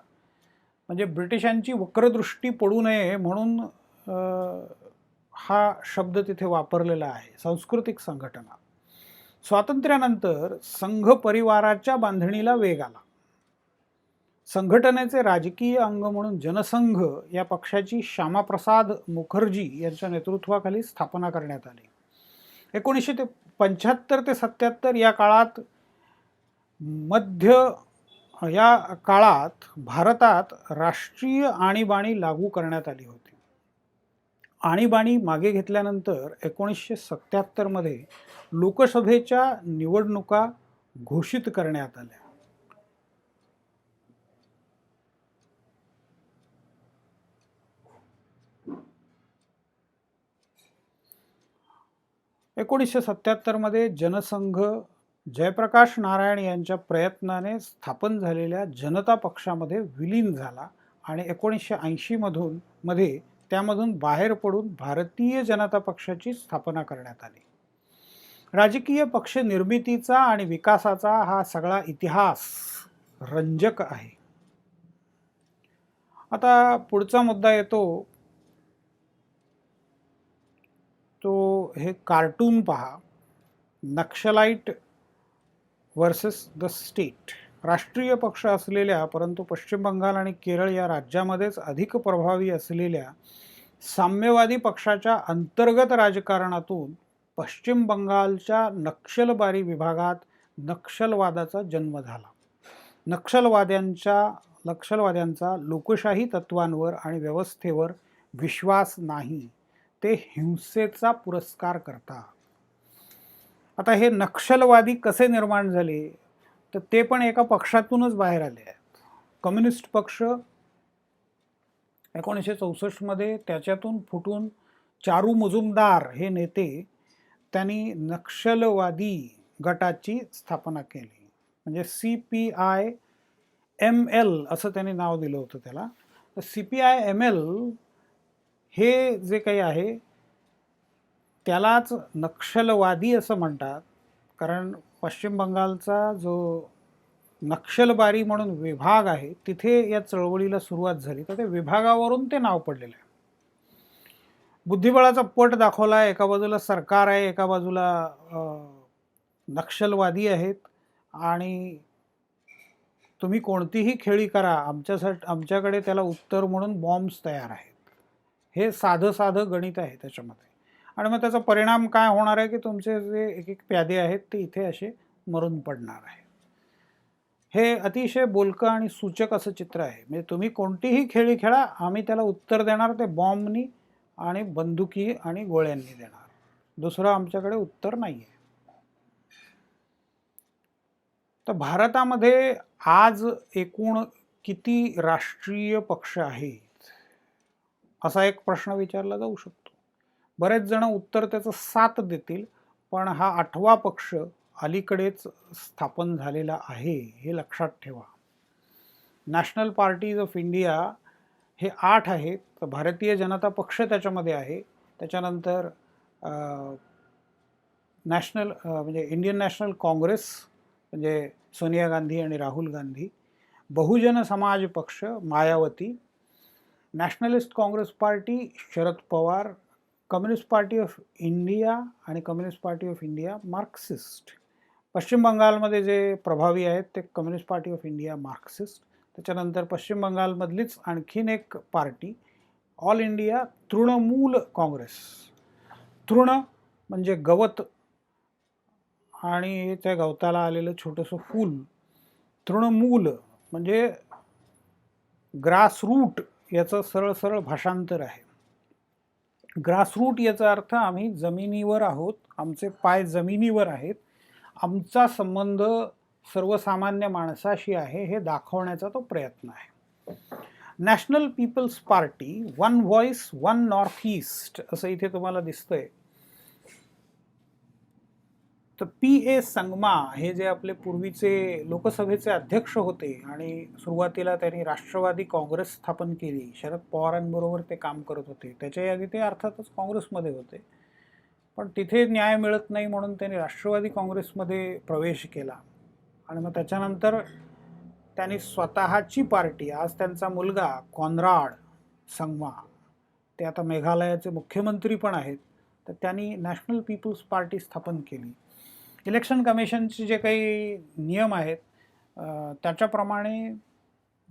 [SPEAKER 1] म्हणजे ब्रिटिशांची वक्रदृष्टी पडू नये म्हणून हा शब्द तिथे वापरलेला आहे, सांस्कृतिक संघटना. स्वातंत्र्यानंतर संघ परिवाराच्या बांधणीला वेग आला. संघटनेचे राजकीय अंग म्हणून जनसंघ या पक्षाची श्यामाप्रसाद मुखर्जी यांच्या नेतृत्वाखाली स्थापना करण्यात आली. 1975 ते 77 या काळात भारतात राष्ट्रीय आणीबाणी लागू करण्यात आली होती. आणीबाणी मागे घेतल्यानंतर 1977 मध्ये लोकसभेच्या निवडणुका घोषित करण्यात आल्या. मध्ये जनसंघ जयप्रकाश नारायण यांच्या प्रयत्नाने स्थापन झालेल्या जनता पक्षामध्ये विलीन झाला आणि 1980 मध्ये त्यामधून बाहेर पडून भारतीय जनता पक्षाची स्थापना करण्यात आली. राजकीय पक्ष निर्मितीचा आणि विकासाचा हा सगळा इतिहास रंजक आहे. आता पुढचा मुद्दा येतो तो हे कार्टून पहा, नक्षलाइट वर्सेस द स्टेट. राष्ट्रीय पक्ष असलेल्या परंतु पश्चिम बंगाल आणि केरळ या राज्यामध्येच अधिक प्रभावी असलेल्या साम्यवादी पक्षाच्या अंतर्गत राजकारणातून पश्चिम बंगालच्या नक्षलबारी विभागात नक्षलवादाचा जन्म झाला. नक्षलवाद्यांचा लोकशाही तत्वांवर आणि व्यवस्थेवर विश्वास नाही, ते हिंसेचा पुरस्कार करतात. आता हे नक्षलवादी कसे निर्माण झाले, तर ते पण एका पक्षातूनच बाहेर आले आहेत. कम्युनिस्ट पक्ष 1964 मध्ये त्याच्यातून फुटून चारू मुजुमदार हे नेते त्यांनी नक्षलवादी गटाची स्थापना केली. म्हणजे CPI-ML असं त्यांनी नाव दिलं होतं त्याला. तर CPI-ML हे जे काही आहे त्यालाच नक्षलवादी असं म्हणतात, कारण पश्चिम बंगालचा जो नक्षलबारी म्हणून विभाग आहे तिथे या चळवळीला सुरुवात झाली, तर त्या विभागावरून ते नाव पडलेलं आहे. बुद्धिबळाचा पट दाखवला. एका बाजूला सरकार आहे, एका बाजूला नक्षलवादी आहेत आणि तुम्ही कोणतीही खेळी करा, आमच्याकडे त्याला उत्तर म्हणून बॉम्ब्स तयार आहेत. हे साधं गणित आहे त्याच्यामध्ये. आणि मग त्याचा परिणाम काय होणार आहे की तुमचे जे एक प्यादे आहेत ते इथे असे मरून पडणार आहे. हे अतिशय बोलकं आणि सूचक असं चित्र आहे. म्हणजे तुम्ही कोणतीही खेळी खेळा, आम्ही त्याला उत्तर देणार ते बॉम्बनी आणि बंदुकी आणि गोळ्यांनी देणार. दुसरं आमच्याकडे उत्तर नाही आहे. तर भारतामध्ये आज एकूण किती राष्ट्रीय पक्ष आहेत असा एक प्रश्न विचारला जाऊ शकतो. बरेच जण उत्तर त्याचं 7 देतील, पण हा 8वा पक्ष अलीकडेच स्थापन झालेला आहे हे लक्षात ठेवा. नॅशनल पार्टीज ऑफ इंडिया हे 8 आहेत. तर भारतीय जनता पक्ष त्याच्यामध्ये आहे. त्याच्यानंतर म्हणजे इंडियन नॅशनल काँग्रेस म्हणजे सोनिया गांधी आणि राहुल गांधी, बहुजन समाज पक्ष Mayawati, nationalist Congress party Sharad Pawar, communist party of India आणि communist party of India Marxist. पश्चिम बंगालमध्ये जे प्रभावी आहेत ते communist party of India Marxist. त्याच्यानंतर पश्चिम बंगालमधलीच आणखीन एक party all India Trinamool Congress. तृण म्हणजे गवत आणि त्या गवताला आलेलं छोटंसं फूल. तृणमूल म्हणजे ग्रासरूट याचं सरळ सरळ भाषांतर आहे. ग्रासरूट याचा अर्थ आम्ही जमिनीवर आहोत, आमचे पाय जमिनीवर आहेत, आमचा संबंध सर्वसामान्य माणसाशी आहे हे दाखवण्याचा तो प्रयत्न आहे. National people's party one voice one north east असं इथे तुम्हाला दिसतंय. तर P.A. संगमा हे जे आपले पूर्वीचे लोकसभेचे अध्यक्ष होते आणि सुरुवातीला त्यांनी राष्ट्रवादी काँग्रेस स्थापन केली, शरद पवारांबरोबर ते काम करत होते, त्याच्या आधी ते अर्थातच काँग्रेसमध्ये होते, पण तिथे न्याय मिळत नाही म्हणून त्यांनी राष्ट्रवादी काँग्रेसमध्ये प्रवेश केला आणि मग त्याच्यानंतर त्यांनी स्वतःची पार्टी, आज त्यांचा मुलगा कॉनराड संगमा, ते आता मेघालयाचे मुख्यमंत्री पण आहेत, तर त्यांनी नॅशनल पीपल्स पार्टी स्थापन केली. इलेक्शन कमिशनचे जे काही नियम आहेत त्याच्याप्रमाणे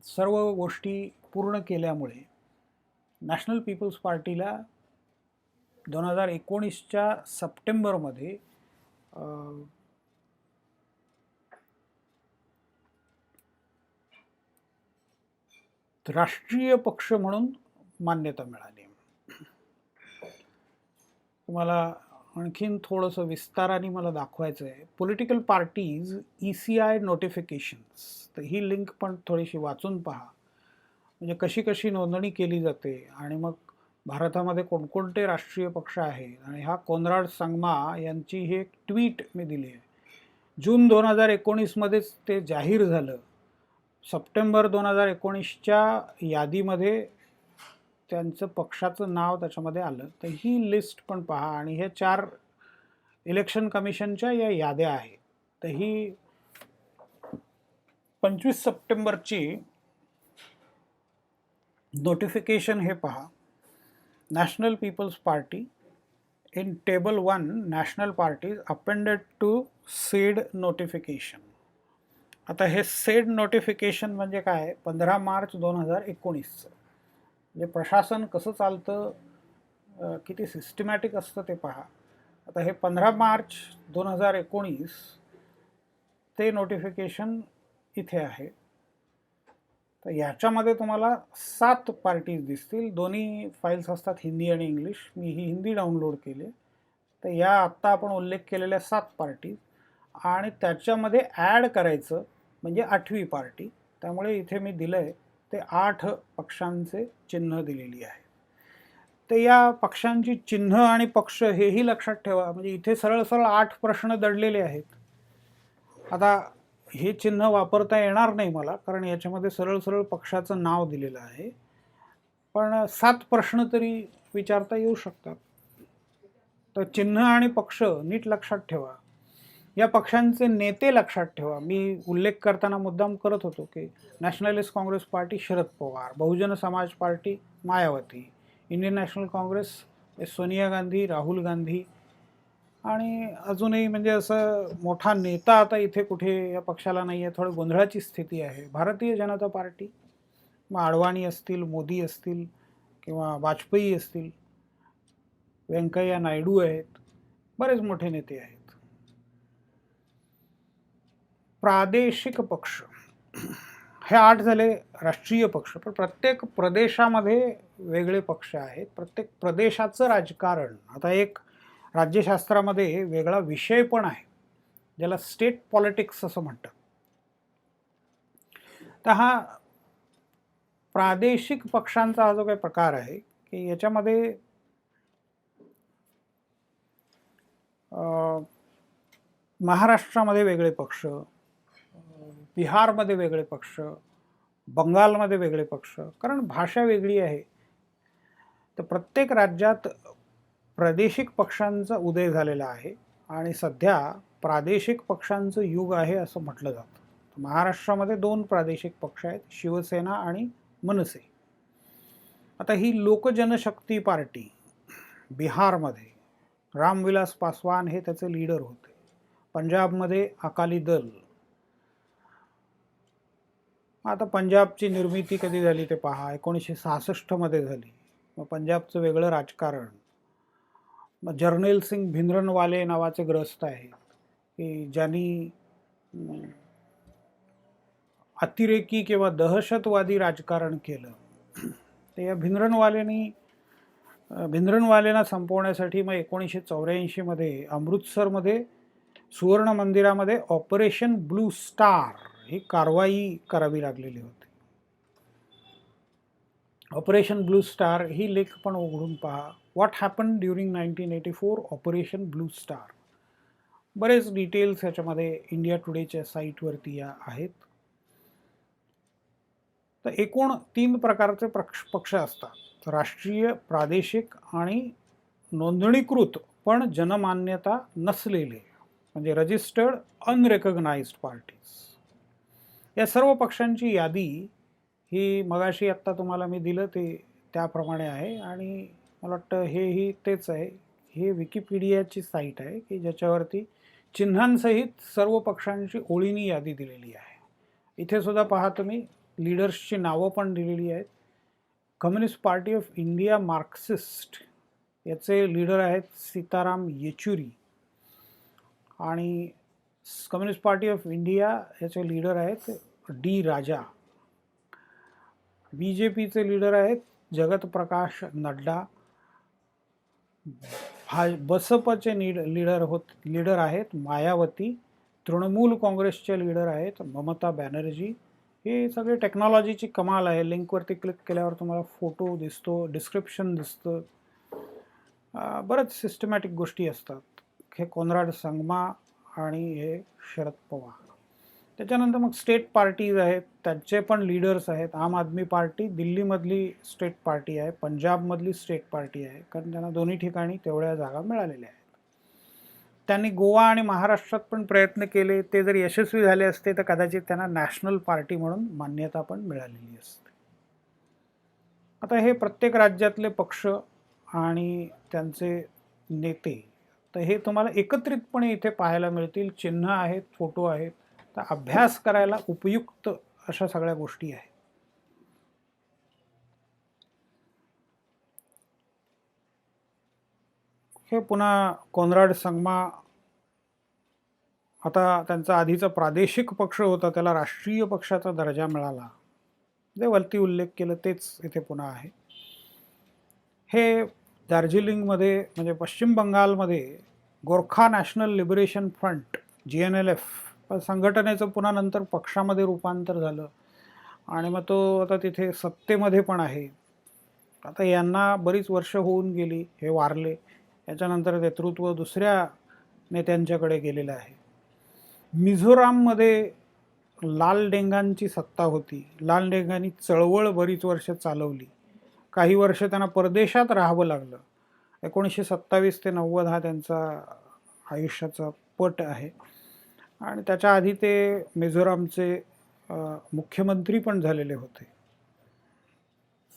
[SPEAKER 1] सर्व गोष्टी पूर्ण केल्यामुळे नॅशनल पीपल्स पार्टीला 2019च्या सप्टेंबरमध्ये राष्ट्रीय पक्ष म्हणून मान्यता मिळाली. तुम्हाला आणखीन थोडंसं विस्ताराने मला दाखवायचं आहे. पॉलिटिकल पार्टीज ECI नोटिफिकेशन्स, तर ही लिंक पण थोडीशी वाचून पहा, म्हणजे कशी कशी नोंदणी केली जाते आणि मग भारतामध्ये कोणकोणते राष्ट्रीय पक्ष आहेत. आणि हा कॉनराड संगमा यांची ही एक ट्विट मी दिली आहे. जून 2019मध्येच ते जाहीर झालं. सप्टेंबर 2019च्या यादीमध्ये त्यांचं पक्षाचं नाव त्याच्यामध्ये आलं. तर ही लिस्ट पण पहा आणि हे 4 इलेक्शन कमिशनच्या या याद्या आहेत. तर ही 25 सप्टेंबरची नोटिफिकेशन हे पहा. National people's party in table 1 national parties appended to said notification. आता हे सेड नोटिफिकेशन म्हणजे काय? 15 मार्च 2019चं. म्हणजे प्रशासन कसं चालतं, किती सिस्टमॅटिक असतं ते पहा. आता हे 15 मार्च 2019 ते नोटिफिकेशन इथे आहे. तर याच्यामध्ये तुम्हाला 7 पार्टीज दिसतील. दोन्ही फाईल्स असतात हिंदी आणि इंग्लिश. मी ही हिंदी डाउनलोड केली. तर या आत्ता आपण उल्लेख केलेल्या 7 पार्टीज आणि त्याच्यामध्ये ॲड करायचं म्हणजे 8वी पार्टी. त्यामुळे इथे मी दिलं आहे ते 8 पक्षांचे चिन्ह दिलेली आहे. तर या पक्षांची चिन्ह आणि पक्ष हेही लक्षात ठेवा. म्हणजे इथे सरळ सरळ 8 प्रश्न दडलेले आहेत. आता हे चिन्ह वापरता येणार नाही मला, कारण याच्यामध्ये सरळ सरळ पक्षाचं नाव दिलेलं आहे, पण 7 प्रश्न तरी विचारता येऊ शकतात. तर चिन्ह आणि पक्ष नीट लक्षात ठेवा. या पक्षांचे नेते लक्षात ठेवा. मी उल्लेख करताना मुद्दाम करत होतो की nationalist Congress party Sharad Pawar, Bahujan Samaj party Mayawati, Indian national Congress Sonia Gandhi, Rahul Gandhi, आणि अजूनही म्हणजे असं मोठा नेता आता इथे कुठे या पक्षाला नाही आहे. थोडं गोंधळाची स्थिती आहे. भारतीय जनता पार्टी, मग अडवाणी असतील, मोदी असतील किंवा वाजपेयी असतील, व्यंकय्या नायडू आहेत, बरेच मोठे नेते आहेत. प्रादेशिक पक्ष हे 8 झाले राष्ट्रीय पक्ष, पण प्रत्येक प्रदेशामध्ये वेगळे पक्ष आहेत. प्रत्येक प्रदेशाचं राजकारण, आता एक राज्यशास्त्रामध्ये वेगळा विषय पण आहे ज्याला स्टेट पॉलिटिक्स असं म्हणतात. तर हा प्रादेशिक पक्षांचा हा जो काही प्रकार आहे की याच्यामध्ये महाराष्ट्रामध्ये वेगळे पक्ष, बिहारमध्ये वेगळे पक्ष, बंगालमध्ये वेगळे पक्ष, कारण भाषा वेगळी आहे. तर प्रत्येक राज्यात प्रादेशिक पक्षांचा उदय झालेला आहे आणि सध्या प्रादेशिक पक्षांचं युग आहे असं म्हटलं जातं. महाराष्ट्रामध्ये 2 प्रादेशिक पक्ष आहेत, शिवसेना आणि मनसे. आता ही लोकजनशक्ती पार्टी बिहारमध्ये रामविलास पासवान हे त्याचे लीडर होते. पंजाबमध्ये अकाली दल. आता पंजाबची निर्मिती कधी झाली ते पहा, 1966 मध्ये झाली. मग पंजाबचं वेगळं राजकारण. मग जर्नेल सिंग भिंद्रनवाले नावाचे ग्रस्त आहे की ज्यांनी अतिरेकी किंवा दहशतवादी राजकारण केलं. तर या भिंद्रनवालेंना संपवण्यासाठी मग 1984 मध्ये अमृतसरमध्ये सुवर्ण मंदिरामध्ये ऑपरेशन ब्लू स्टार ही कारवाई करावी लागलेली होती. ऑपरेशन ब्लू स्टार ही लेख पण उघडून पहा. What happen during 1984 operation blue star. बरेच डिटेल्स याच्यामध्ये इंडिया टुडेच्या साईटवरती आहेत. तर एकूण 3 प्रकारचे पक्ष असतात: राष्ट्रीय, प्रादेशिक आणि नोंदणीकृत पण जनमान्यता नसलेले, म्हणजे रजिस्टर्ड अनरेकग्नाइज्ड पार्टीज. या सर्व पक्षांची यादी ही मगाशी आत्ता तुम्हाला मी दिलं ते त्याप्रमाणे आहे. आणि मला वाटतं हेही तेच आहे. हे विकिपीडियाची साईट आहे की ज्याच्यावरती चिन्हांसहित सर्व पक्षांची ओळीनी यादी दिलेली आहे. इथे सुद्धा पहा तुम्ही, लीडर्सची नावं पण दिलेली आहेत. Communist party of India Marxist याचे लीडर आहेत सीताराम येचुरी. आणि कम्युनिस्ट पार्टी ऑफ इंडिया याचे लीडर आहेत डी राजा. बीजेपीचे लीडर आहेत जगत प्रकाश नड्डा. बसपचे लीडर आहेत मायावती. तृणमूल काँग्रेसचे लीडर आहेत ममता बॅनर्जी. हे सगळे टेक्नॉलॉजीची कमाल आहे. लिंकवरती क्लिक केल्यावर तुम्हाला फोटो दिसतो, डिस्क्रिप्शन दिसतं, बरंच सिस्टमॅटिक गोष्टी असतात. हे कोनराड संगमा आणि हे शरद पवार. त्याच्यानंतर मग स्टेट पार्टीज आहेत, त्यांचे पण लीडर्स आहेत. आम आदमी पार्टी दिल्लीमधली स्टेट पार्टी आहे, पंजाबमधली स्टेट पार्टी आहे, कारण त्यांना दोन्ही ठिकाणी तेवढ्या जागा मिळालेल्या आहेत. त्यांनी गोवा आणि महाराष्ट्रात पण प्रयत्न केले. ते जर यशस्वी झाले असते तर कदाचित त्यांना नॅशनल पार्टी म्हणून मान्यता पण मिळालेली असते. आता हे प्रत्येक राज्यातले पक्ष आणि त्यांचे नेते, तर हे तुम्हाला एकत्रितपणे इथे पाहायला मिळतील. चिन्ह आहेत, फोटो आहेत. तर अभ्यास करायला उपयुक्त अशा सगळ्या गोष्टी आहेत. हे पुन्हा कोनराड संगमा. आता त्यांचा आधीचा प्रादेशिक पक्ष होता त्याला राष्ट्रीय पक्षाचा दर्जा मिळाला. जे वरती उल्लेख केलं तेच इथे पुन्हा आहे. हे दार्जिलिंगमध्ये म्हणजे पश्चिम बंगालमध्ये Gorkha national liberation front GNLF संघटनेचं पुन्हा नंतर पक्षामध्ये रूपांतर झालं आणि मग तो आता तिथे सत्तेमध्ये पण आहे. आता यांना बरीच वर्ष होऊन गेली, हे वारले. याच्यानंतर नेतृत्व दुसऱ्या नेत्यांच्याकडे गेलेलं आहे. मिझोराममध्ये लाल डेंगांची सत्ता होती. लाल डेंगांनी चळवळ बरीच वर्ष चालवली. काही वर्ष त्यांना परदेशात राहावं लागलं. 1927 ते 90 हा त्यांचा आयुष्याचा पट आहे. आणि त्याच्या आधी ते मिझोरामचे मुख्यमंत्री पण झालेले होते.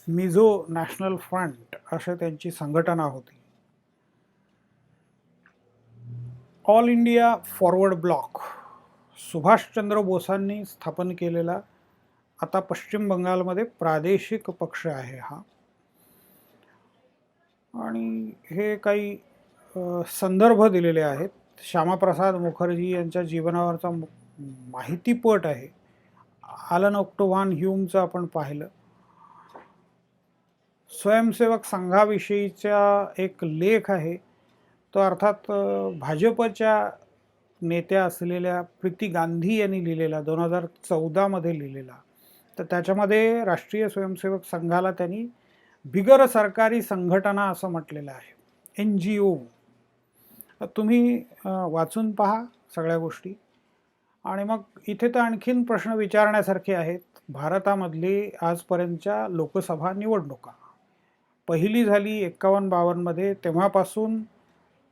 [SPEAKER 1] मिझो नॅशनल फ्रंट अशी त्यांची संघटना होती. All India forward bloc Subhashchandra बोसांनी स्थापन केलेला आता पश्चिम बंगालमध्ये प्रादेशिक पक्ष आहे हा. आणि हे काही संदर्भ दिलेले आहेत. श्यामाप्रसाद मुखर्जी यांच्या जीवनावरचा माहितीपट आहे. आलन ऑक्टोव्हान ह्यूमचं आपण पाहिलं. स्वयंसेवक संघाविषयीचा एक लेख आहे तो अर्थात भाजपच्या नेत्या असलेल्या प्रीती गांधी यांनी लिहिलेला, 2014 मध्ये लिहिलेला. तर त्याच्यामध्ये राष्ट्रीय स्वयंसेवक संघाला त्यांनी बिगर सरकारी संघटना असं म्हटलेलं आहे, NGO. तुम्ही वाचून पहा सगळ्या गोष्टी. आणि मग इथे तर आणखीन प्रश्न विचारण्यासारखे आहेत. भारतामधली आजपर्यंतच्या लोकसभा निवडणुका, पहिली झाली 51-52 मध्ये, तेव्हापासून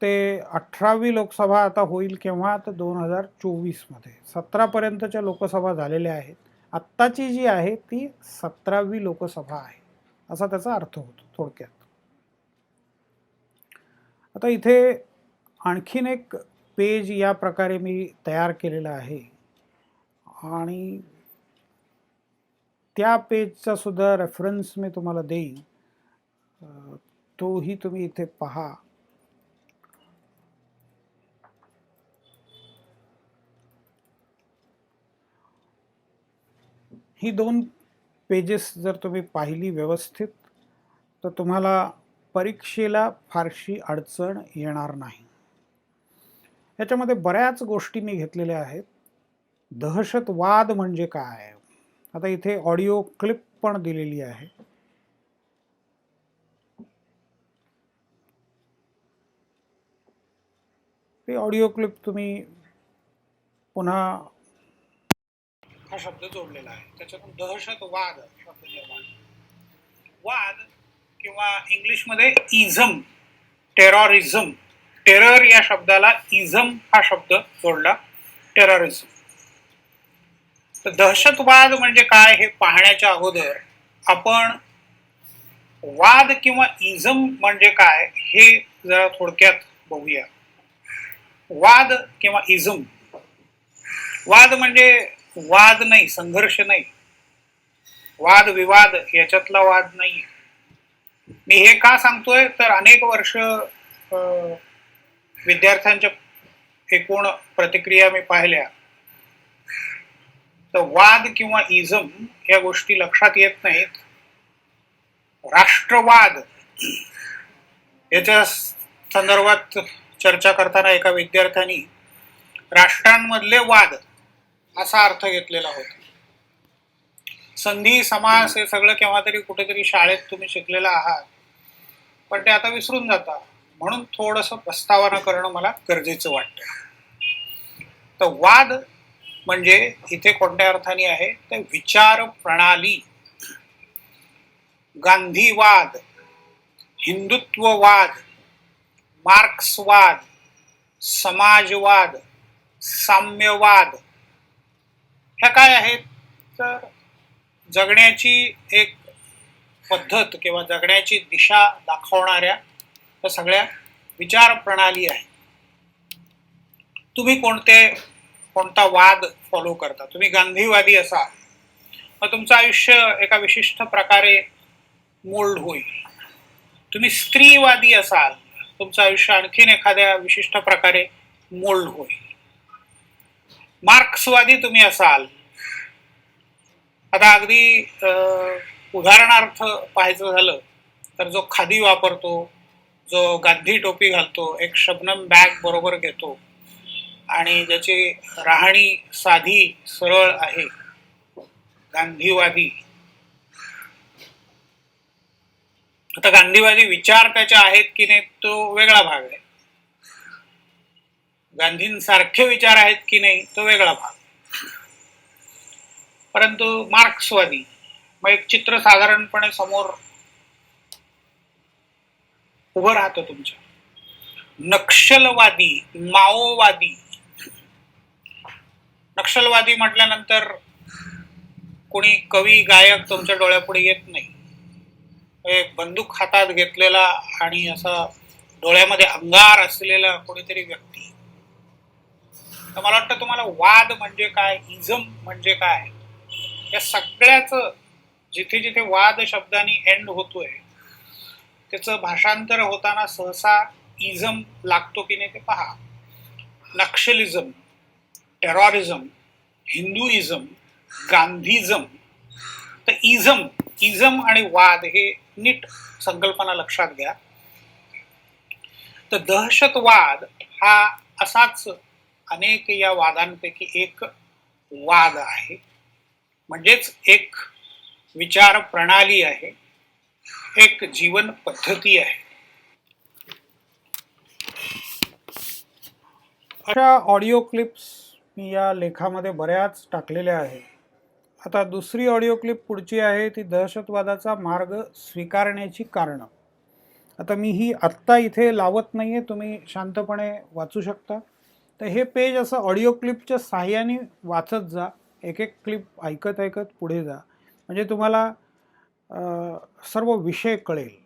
[SPEAKER 1] ते 18वी लोकसभा आता होईल केव्हा, तर 2024 मध्ये. 17पर्यंतच्या लोकसभा झालेल्या आहेत. आत्ताची जी आहे ती 17वी लोकसभा आहे असा त्याचा अर्थ होतो थोडक्यात. आता इथे आणखीन एक पेज या प्रकारे मी तयार केलेलं आहे आणि त्या पेजचा सुद्धा रेफरन्स मी तुम्हाला देईन, तोही तुम्ही इथे पहा. ही दोन पेजेस जर तुम्ही पाहिली व्यवस्थित तर तुम्हाला परीक्षेला फारशी अडचण येणार नाही. याच्यामध्ये बऱ्याच गोष्टी मी घेतलेल्या आहेत. दहशतवाद म्हणजे काय, आता इथे ऑडिओ क्लिप पण दिलेली आहे. ते ऑडिओ क्लिप तुम्ही पुन्हा, हा शब्द जोडलेला आहे त्याच्यातून दहशतवाद शब्द निर्माण, वाद किंवा इंग्लिशमध्ये इझम, टेररिझम, टेरर या शब्दाला इझम हा शब्द जोडला, टेररिझम. तर दहशतवाद म्हणजे काय हे पाहण्याच्या अगोदर आपण वाद किंवा इझम म्हणजे काय हे जरा थोडक्यात बघूया. वाद किंवा इझम, वाद म्हणजे वाद नाही, संघर्ष नाही, वाद विवाद याच्यातला वाद नाही. मी हे का सांगतोय तर अनेक वर्ष विद्यार्थ्यांच्या एकूण प्रतिक्रिया मी पाहिल्या, तर वाद किंवा इझम या गोष्टी लक्षात येत नाहीत. राष्ट्रवाद याच्या संदर्भात चर्चा करताना एका विद्यार्थ्यांनी राष्ट्रांमधले वाद असा अर्थ घेतलेला होता. संधी समास हे सगळं केव्हा तरी कुठेतरी शाळेत तुम्ही शिकलेला आहात, पण ते आता विसरून जाता, म्हणून थोडंसं प्रस्तावना करणं मला गरजेचं वाटतं. तर वाद म्हणजे इथे कोणत्या अर्थाने आहे तर विचार प्रणाली, गांधीवाद, हिंदुत्ववाद, मार्क्सवाद, समाजवाद, साम्यवाद ह्या काय आहेत तर जगण्याची एक पद्धत किंवा जगण्याची दिशा दाखवणाऱ्या त्या सगळ्या विचार प्रणाली आहे. तुम्ही कोणता वाद फॉलो करता. तुम्ही गांधीवादी असाल मग तुमचं आयुष्य एका विशिष्ट प्रकारे मोल्ड होईल. तुम्ही स्त्रीवादी असाल तुमचं आयुष्य आणखीन एखाद्या विशिष्ट प्रकारे मोल्ड होईल. मार्क्सवादी तुम्ही असाल, आता अगदी उदाहरणार्थ पाहायचं झालं तर जो खादी वापरतो, जो गांधी टोपी घालतो, एक शबनम बॅग बरोबर घेतो आणि ज्याची राहणी साधी सरळ आहे, गांधीवादी. आता गांधीवादी विचार त्याचे आहेत की नाही तो वेगळा भाग आहे, गांधींसारखे विचार आहेत की नाही तो वेगळा भाग. परंतु मार्क्सवादी, मग एक चित्र साधारणपणे समोर उभं राहतं तुमच्या. नक्षलवादी, माओवादी. नक्षलवादी म्हटल्यानंतर कोणी कवी गायक तुमच्या डोळ्यापुढे येत नाही. एक बंदूक हातात घेतलेला आणि असा डोळ्यामध्ये अंगार असलेला कोणीतरी व्यक्ती. तर मला वाटतं तुम्हाला वाद म्हणजे काय, इझम म्हणजे काय, या सगळ्याच जिथे जिथे वाद शब्दाने एंड होतोय त्याचं भाषांतर होताना सहसा इझम लागतो की नाही ते पहा. नक्षलिझम, टेररिझम, हिंदुइझम, गांधीझम. तर इझम आणि वाद हे नीट संकल्पना लक्षात घ्या. तर दहशतवाद हा असाच अनेक या वादांपैकी एक वाद आहे, म्हणजेच एक विचार प्रणाली आहे, एक जीवन पद्धती आहे. अशा ऑडिओ क्लिप्स मी या लेखामध्ये बऱ्याच टाकलेल्या आहेत. आता दुसरी ऑडिओ क्लिप पुढची आहे ती दहशतवादाचा मार्ग स्वीकारण्याची कारणं. आता मी ही आत्ता इथे लावत नाही आहे, तुम्ही शांतपणे वाचू शकता. तर हे पेज असं ऑडिओ क्लिपच्या साहाय्याने वाचत जा, एक एक क्लिप ऐकत ऐकत पुढे जा, म्हणजे तुम्हाला सर्व विषय कळेल.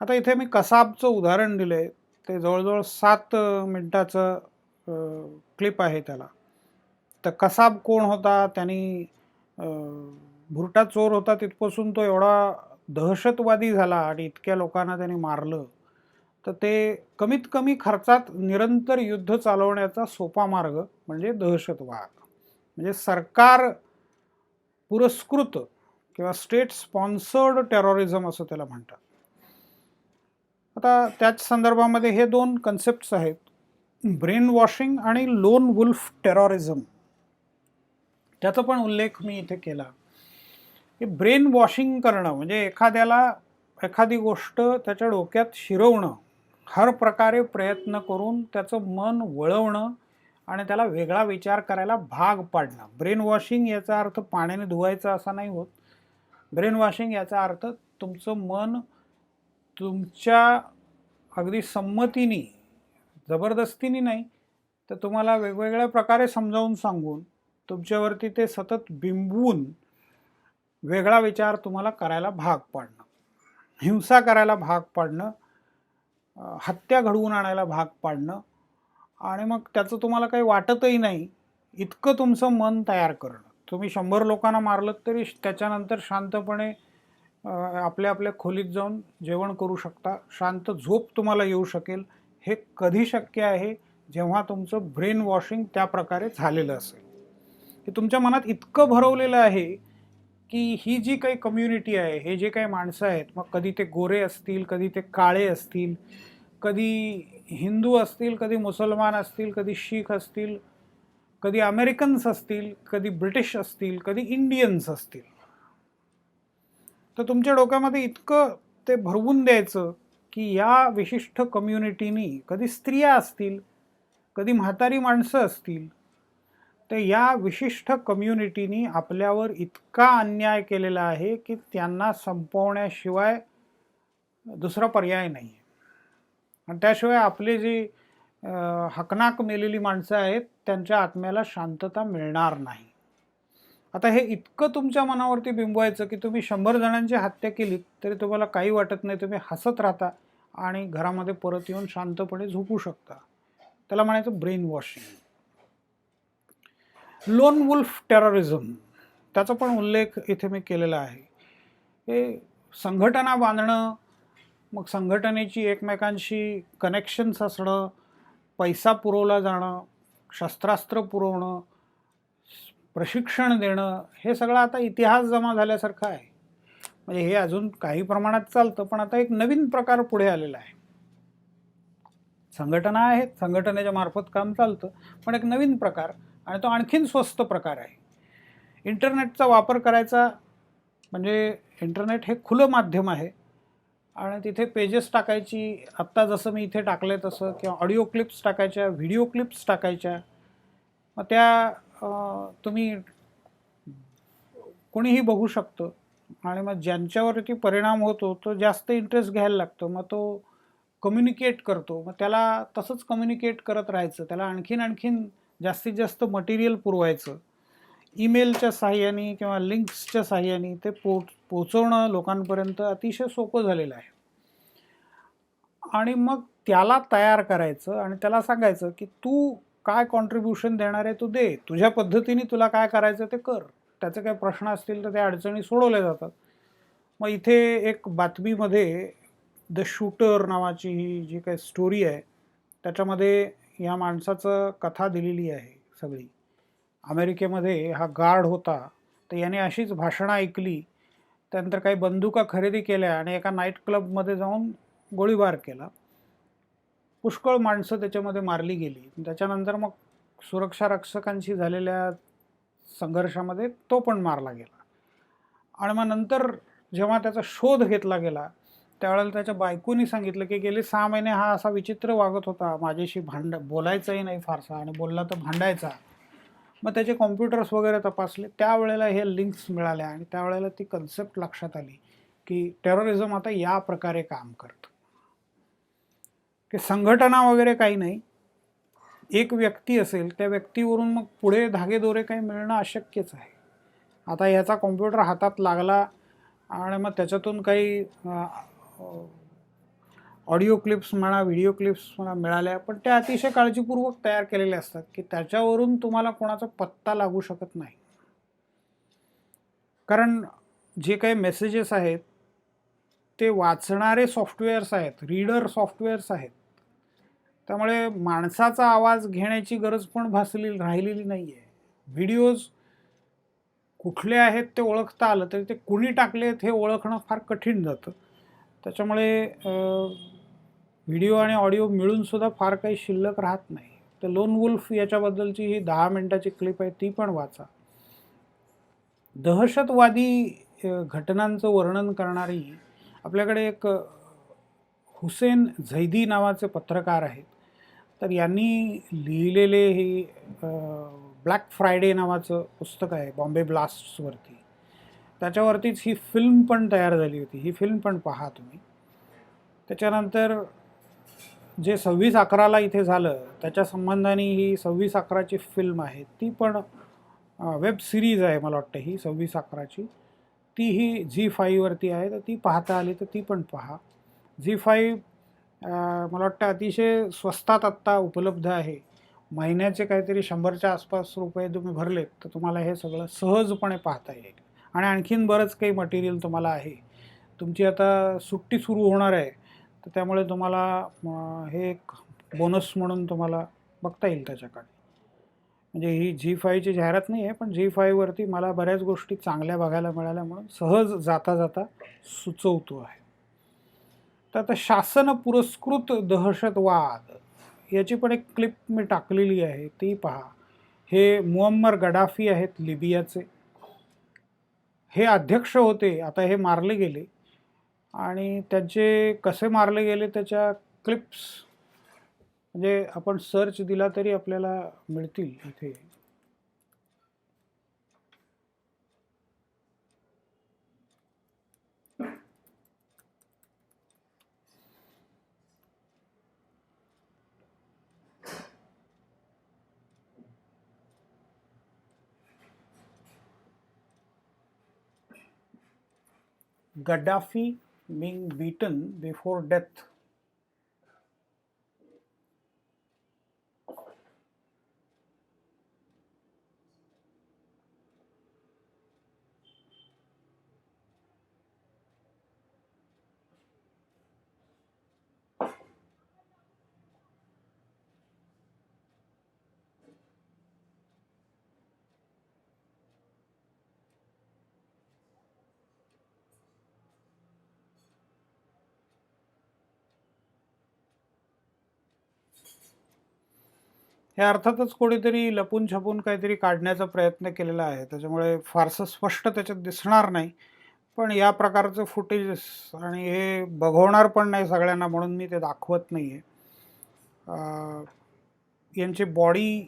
[SPEAKER 1] आता इथे मी कसाबचं उदाहरण दिलं आहे, ते जवळजवळ 7 मिनिटाचं क्लिप आहे त्याला. तर कसाब कोण होता, त्यांनी भुरटा चोर होता, तिथपासून तो एवढा दहशतवादी झाला आणि इतक्या लोकांना त्यांनी मारलं. तर ते कमीत कमी खर्चात निरंतर युद्ध चालवण्याचा सोपा मार्ग म्हणजे दहशतवाद, म्हणजे सरकार पुरस्कृत किंवा स्टेट स्पॉन्सर्ड टेररिझम असं त्याला म्हणतात. आता त्याच संदर्भामध्ये हे 2 कन्सेप्ट्स आहेत, ब्रेन वॉशिंग आणि लोन वुल्फ टेररिझम. त्याचा पण उल्लेख मी इथे केला की ब्रेन वॉशिंग करणं म्हणजे एखाद्याला एखादी गोष्ट त्याच्या डोक्यात शिरवणं, हर प्रकारे प्रयत्न करून त्याचं मन वळवणं आणि त्याला वेगळा विचार करायला भाग पाडणं. ब्रेन वॉशिंग याचा अर्थ पाण्याने धुवायचं असा नाही होत. ब्रेन वॉशिंग याचा अर्थ तुमचं मन तुमच्या अगदी संमतीने, जबरदस्तीने नाही, तर तुम्हाला वेगवेगळ्या प्रकारे समजावून सांगून तुमच्यावरती ते सतत बिंबवून वेगळा विचार तुम्हाला करायला भाग पाडणं, हिंसा करायला भाग पाडणं, हत्या घडवून आणायला भाग पाडणं, आणि मग त्याचं तुम्हाला काही वाटतही नाही इतकं तुमचं मन तयार करणं. तुम्ही 100 लोकांना मारलं तरी त्याच्यानंतर शांतपणे आपल्या आपल्या खोलीत जाऊन जेवण करू शकता, शांत झोप तुम्हाला येऊ शकेल. हे कधी शक्य आहे? जेव्हा तुमचं ब्रेन वॉशिंग त्या प्रकारे झालेलं असेल, की तुमच्या मनात इतकं भरवलेलं आहे की ही जी काही कम्युनिटी आहे, हे जे काही माणसं आहेत, मग कधी ते गोरे असतील, कधी ते काळे असतील, कधी हिंदू असतील, कधी मुसलमान असतील, कधी शीख असतील, कधी अमेरिकन्स असतील, कधी ब्रिटिश असतील, कधी इंडियन्स असतील, तर तुमच्या डोक्यामध्ये इतकं ते भरवून द्यायचं की या विशिष्ट कम्युनिटीनी, कधी स्त्रिया असतील, कधी म्हातारी माणसं असतील, तर या विशिष्ट कम्युनिटीनी आपल्यावर इतका अन्याय केलेला आहे की त्यांना संपवण्याशिवाय दुसरा पर्याय नाही आहे. आणि त्याशिवाय आपले जी हकनाक मेलेली माणसं आहेत त्यांच्या आत्म्याला शांतता मिळणार नाही. आता हे इतकं तुमच्या मनावरती बिंबवायचं की तुम्ही 100 जणांची हत्या केली तरी तुम्हाला काही वाटत नाही, तुम्ही हसत राहता आणि घरामध्ये परत येऊन शांतपणे झोपू शकता. त्याला म्हणायचं brain washing. Lone wolf terrorism, त्याचा पण उल्लेख इथे मी केलेला आहे. हे संघटना बांधणं, मग संघटनेची एकमेकांशी कनेक्शन्स असणं, पैसा पुरवला जाणं, शस्त्रास्त्र पुरवणं, प्रशिक्षण देणं, हे सगळं आता इतिहास जमा झाल्यासारखं आहे. म्हणजे हे अजून काही प्रमाणात चालतं, पण आता एक नवीन प्रकार पुढे आलेला आहे. संघटना आहेत, संघटनेच्या मार्फत काम चालतं, पण एक नवीन प्रकार, आणि तो आणखीन स्वस्त प्रकार आहे. इंटरनेटचा वापर करायचा, म्हणजे इंटरनेट हे खुलं माध्यम आहे आणि तिथे पेजेस टाकायची, आत्ता जसं मी इथे टाकले तसं, किंवा ऑडिओ क्लिप्स टाकायच्या, व्हिडिओ क्लिप्स टाकायच्या. मग त्या तुम्ही कोणीही बघू शकतं आणि मग ज्यांच्यावरती परिणाम होतो तो जास्त इंटरेस्ट घ्यायला लागतो, मग तो कम्युनिकेट करतो, मग त्याला तसंच कम्युनिकेट करत राहायचं, त्याला आणखीन जास्तीत जास्त मटेरियल पुरवायचं. ईमेलच्या साहाय्याने किंवा लिंक्सच्या साहाय्याने ते पोचवणं लोकांपर्यंत अतिशय सोपं झालेलं आहे. आणि मग त्याला तयार करायचं आणि त्याला सांगायचं की तू काय कॉन्ट्रीब्युशन देणार आहे तू दे, तुझ्या पद्धतीने तुला काय करायचं ते कर, त्याचे काही प्रश्न असतील तर त्या अडचणी सोडवल्या जातात. मग इथे एक बातमीमध्ये द शूटर नावाची ही जी काही स्टोरी आहे त्याच्यामध्ये या माणसाचं कथा दिलेली आहे सगळी. अमेरिकेमध्ये हा गार्ड होता, तर याने अशीच भाषणं ऐकली, त्यानंतर काही बंदुका खरेदी केल्या आणि एका नाईट क्लबमध्ये जाऊन गोळीबार केला. पुष्कळ माणसं त्याच्यामध्ये मारली गेली. त्याच्यानंतर मग सुरक्षा रक्षकांशी झालेल्या संघर्षामध्ये तो पण मारला गेला. आणि मग नंतर जेव्हा त्याचा शोध घेतला गेला त्यावेळेला त्याच्या बायकोनी सांगितलं की गेले 6 महिने हा असा विचित्र वागत होता, माझ्याशी बोलायचंही नाही फारसा, आणि बोलला तर भांडायचा. मग त्याचे कॉम्प्युटर्स वगैरे तपासले, त्यावेळेला हे लिंक्स मिळाल्या आणि त्यावेळेला ती कन्सेप्ट लक्षात आली की टेररिझम आता या प्रकारे काम करतं, की संघटना वगैरे काही नाही, एक व्यक्ती असेल, त्या व्यक्तीवरून मग पुढे धागेदोरे काही मिळणं अशक्यच आहे. आता याचा कॉम्प्युटर हातात लागला आणि मग त्याच्यातून काही ऑडिओ क्लिप्स म्हणा, व्हिडिओ क्लिप्स म्हणा मिळाल्या, पण त्या अतिशय काळजीपूर्वक तयार केलेल्या असतात की त्याच्यावरून तुम्हाला कोणाचा पत्ता लागू शकत नाही. कारण जे काही मेसेजेस आहेत ते वाचणारे सॉफ्टवेअर्स आहेत, रीडर सॉफ्टवेअर्स आहेत. त्यामुळे माणसाचा आवाज घेण्याची गरज पण राहिलेली नाही आहे. व्हिडिओज कुठले आहेत ते ओळखता आलं तरी ते कुणी टाकलेत हे ओळखणं फार कठीण जातं. त्याच्यामुळे व्हिडिओ आणि ऑडिओ मिळूनसुद्धा फार काही शिल्लक राहत नाही. तर लोन वुल्फ याच्याबद्दलची ही 10 मिनिटाची क्लिप आहे, ती पण वाचा. दहशतवादी घटनांचं वर्णन करणारी आपल्याकडे एक हुसेन झैदी नावाचे पत्रकार आहेत. तर यांनी लिहिलेले ही ब्लॅक फ्रायडे नावाचं पुस्तक आहे बॉम्बे ब्लास्ट्सवरती. त्याच्यावरतीच ही फिल्म पण तयार झाली होती. ही फिल्म पण पहा तुम्ही. त्याच्यानंतर जे 26/11ला इथे झालं त्याच्या संबंधाने ही 26/11ची फिल्म आहे, ती पण वेब सिरीज आहे मला वाटतं ही 26/11ची. तीही झी5वरती आहे, तर ती पाहता आली तर ती पण पहा. झी5 मला वाटतं अतिशय स्वस्तात आत्ता उपलब्ध आहे. महिन्याचे काहीतरी 100च्या आसपास रुपये तुम्ही भरलेत तर तुम्हाला हे सगळं सहजपणे पाहता येईल. आणि आणखीन बरंच काही मटेरियल तुम्हाला आहे. तुमची आता सुट्टी सुरू होणार आहे, तर त्यामुळे तुम्हाला हे एक बोनस म्हणून तुम्हाला बघता येईल त्याच्याकडे. म्हणजे ही झी5ची जाहिरात नाही आहे, पण झी5वरती मला बऱ्याच गोष्टी चांगल्या बघायला मिळाल्या म्हणून सहज जाता जाता सुचवतो आहे. तर आता शासन पुरस्कृत दहशतवाद याची पण एक क्लिप मी टाकलेली आहे, ती पहा. हे मुअम्मर गडाफी आहेत लिबियाचे. हे अध्यक्ष होते, आता हे मारले गेले. आणि त्यांचे कसे मारले गेले त्याच्या क्लिप्स म्हणजे आपण सर्च दिला तरी आपल्याला मिळतील इथे. Gaddafi being beaten before death. हे अर्थातच कोणीतरी लपून छपून काहीतरी काढण्याचा प्रयत्न केलेला आहे, त्याच्यामुळे फारसं स्पष्ट त्याच्यात दिसणार नाही. पण या प्रकारचं फुटेज आणि हे बघवणार पण नाही सगळ्यांना म्हणून मी ते दाखवत नाही आहे. यांची बॉडी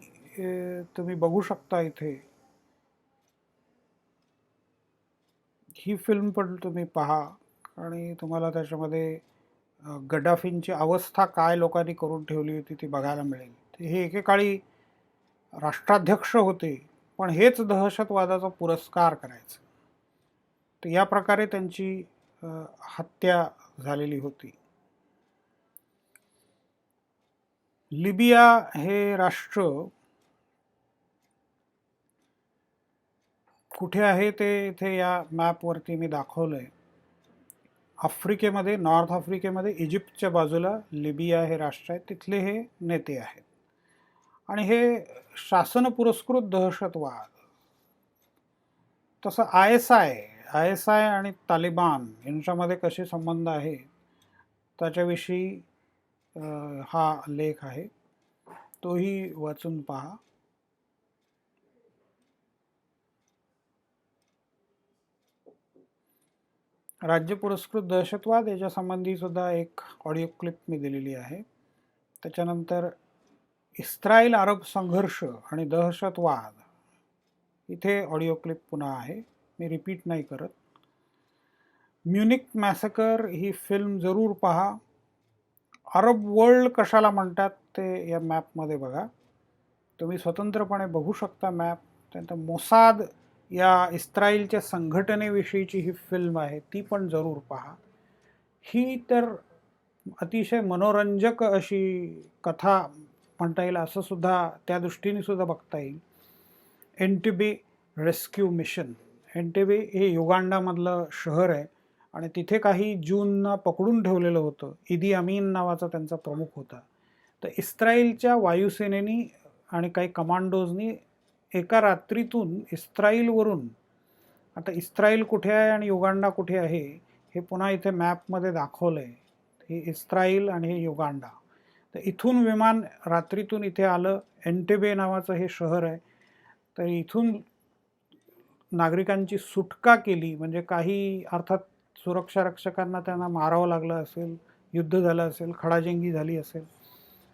[SPEAKER 1] तुम्ही बघू शकता इथे. ही फिल्म पण तुम्ही पहा आणि तुम्हाला त्याच्यामध्ये गड्डाफींची अवस्था काय लोकांनी करून ठेवली होती ती बघायला मिळेल. हे एकेकाळी राष्ट्राध्यक्ष होते, पण हेच दहशतवादाचा पुरस्कार करायचे. तर या प्रकारे त्यांची हत्या झालेली होती. लिबिया हे राष्ट्र कुठे आहे ते इथे या मॅपवरती मी दाखवलं आहे. आफ्रिकेमध्ये, नॉर्थ आफ्रिकेमध्ये इजिप्तच्या बाजूला लिबिया हे राष्ट्र आहे, तिथले हे नेते आहेत. आणि हे शासन पुरस्कृत दहशतवाद. तसं ISI आणि तालिबान यांच्यामध्ये कसे संबंध आहे त्याच्याविषयी हा लेख आहे, तोही वाचून पहा. राज्य पुरस्कृत दहशतवाद याच्या संबंधी सुद्धा एक ऑडिओ क्लिप मी दिलेली आहे. त्याच्यानंतर इस्रायल अरब संघर्ष आणि दहशतवाद, इथे ऑडिओ क्लिप पुन्हा आहे, मी रिपीट नाही करत. म्युनिक मॅसेकर ही फिल्म जरूर पहा. अरब वर्ल्ड कशाला म्हणतात ते या मॅपमध्ये बघा. तुम्ही स्वतंत्रपणे बघू शकता मॅप. त्यानंतर मोसाद या इस्रायलच्या संघटनेविषयीची ही फिल्म आहे, ती पण जरूर पहा. ही तर अतिशय मनोरंजक अशी कथा म्हणता येईल, असं सुद्धा त्या दृष्टीने सुद्धा बघता येईल. एंटिबे रेस्क्यू मिशन. एंटिबे हे युगांडामधलं शहर आहे आणि तिथे काही ज्यूंना पकडून ठेवलेलं होतं. इदी अमीन नावाचा त्यांचा प्रमुख होता. तर इस्रायलच्या वायुसेनेनी आणि काही कमांडोजनी एका रात्रीतून इस्रायलवरून, आता इस्रायल कुठे आहे आणि युगांडा कुठे आहे हे पुन्हा इथे मॅपमध्ये दाखवलं आहे. हे इस्रायल आणि हे युगांडा. तर इथून विमान रात्रीतून इथे आलं. एंटिबे नावाचं हे शहर आहे. तर इथून नागरिकांची सुटका केली. म्हणजे काही अर्थात सुरक्षा रक्षकांना त्यांना मारावं लागलं असेल, युद्ध झालं असेल, खडाजंगी झाली असेल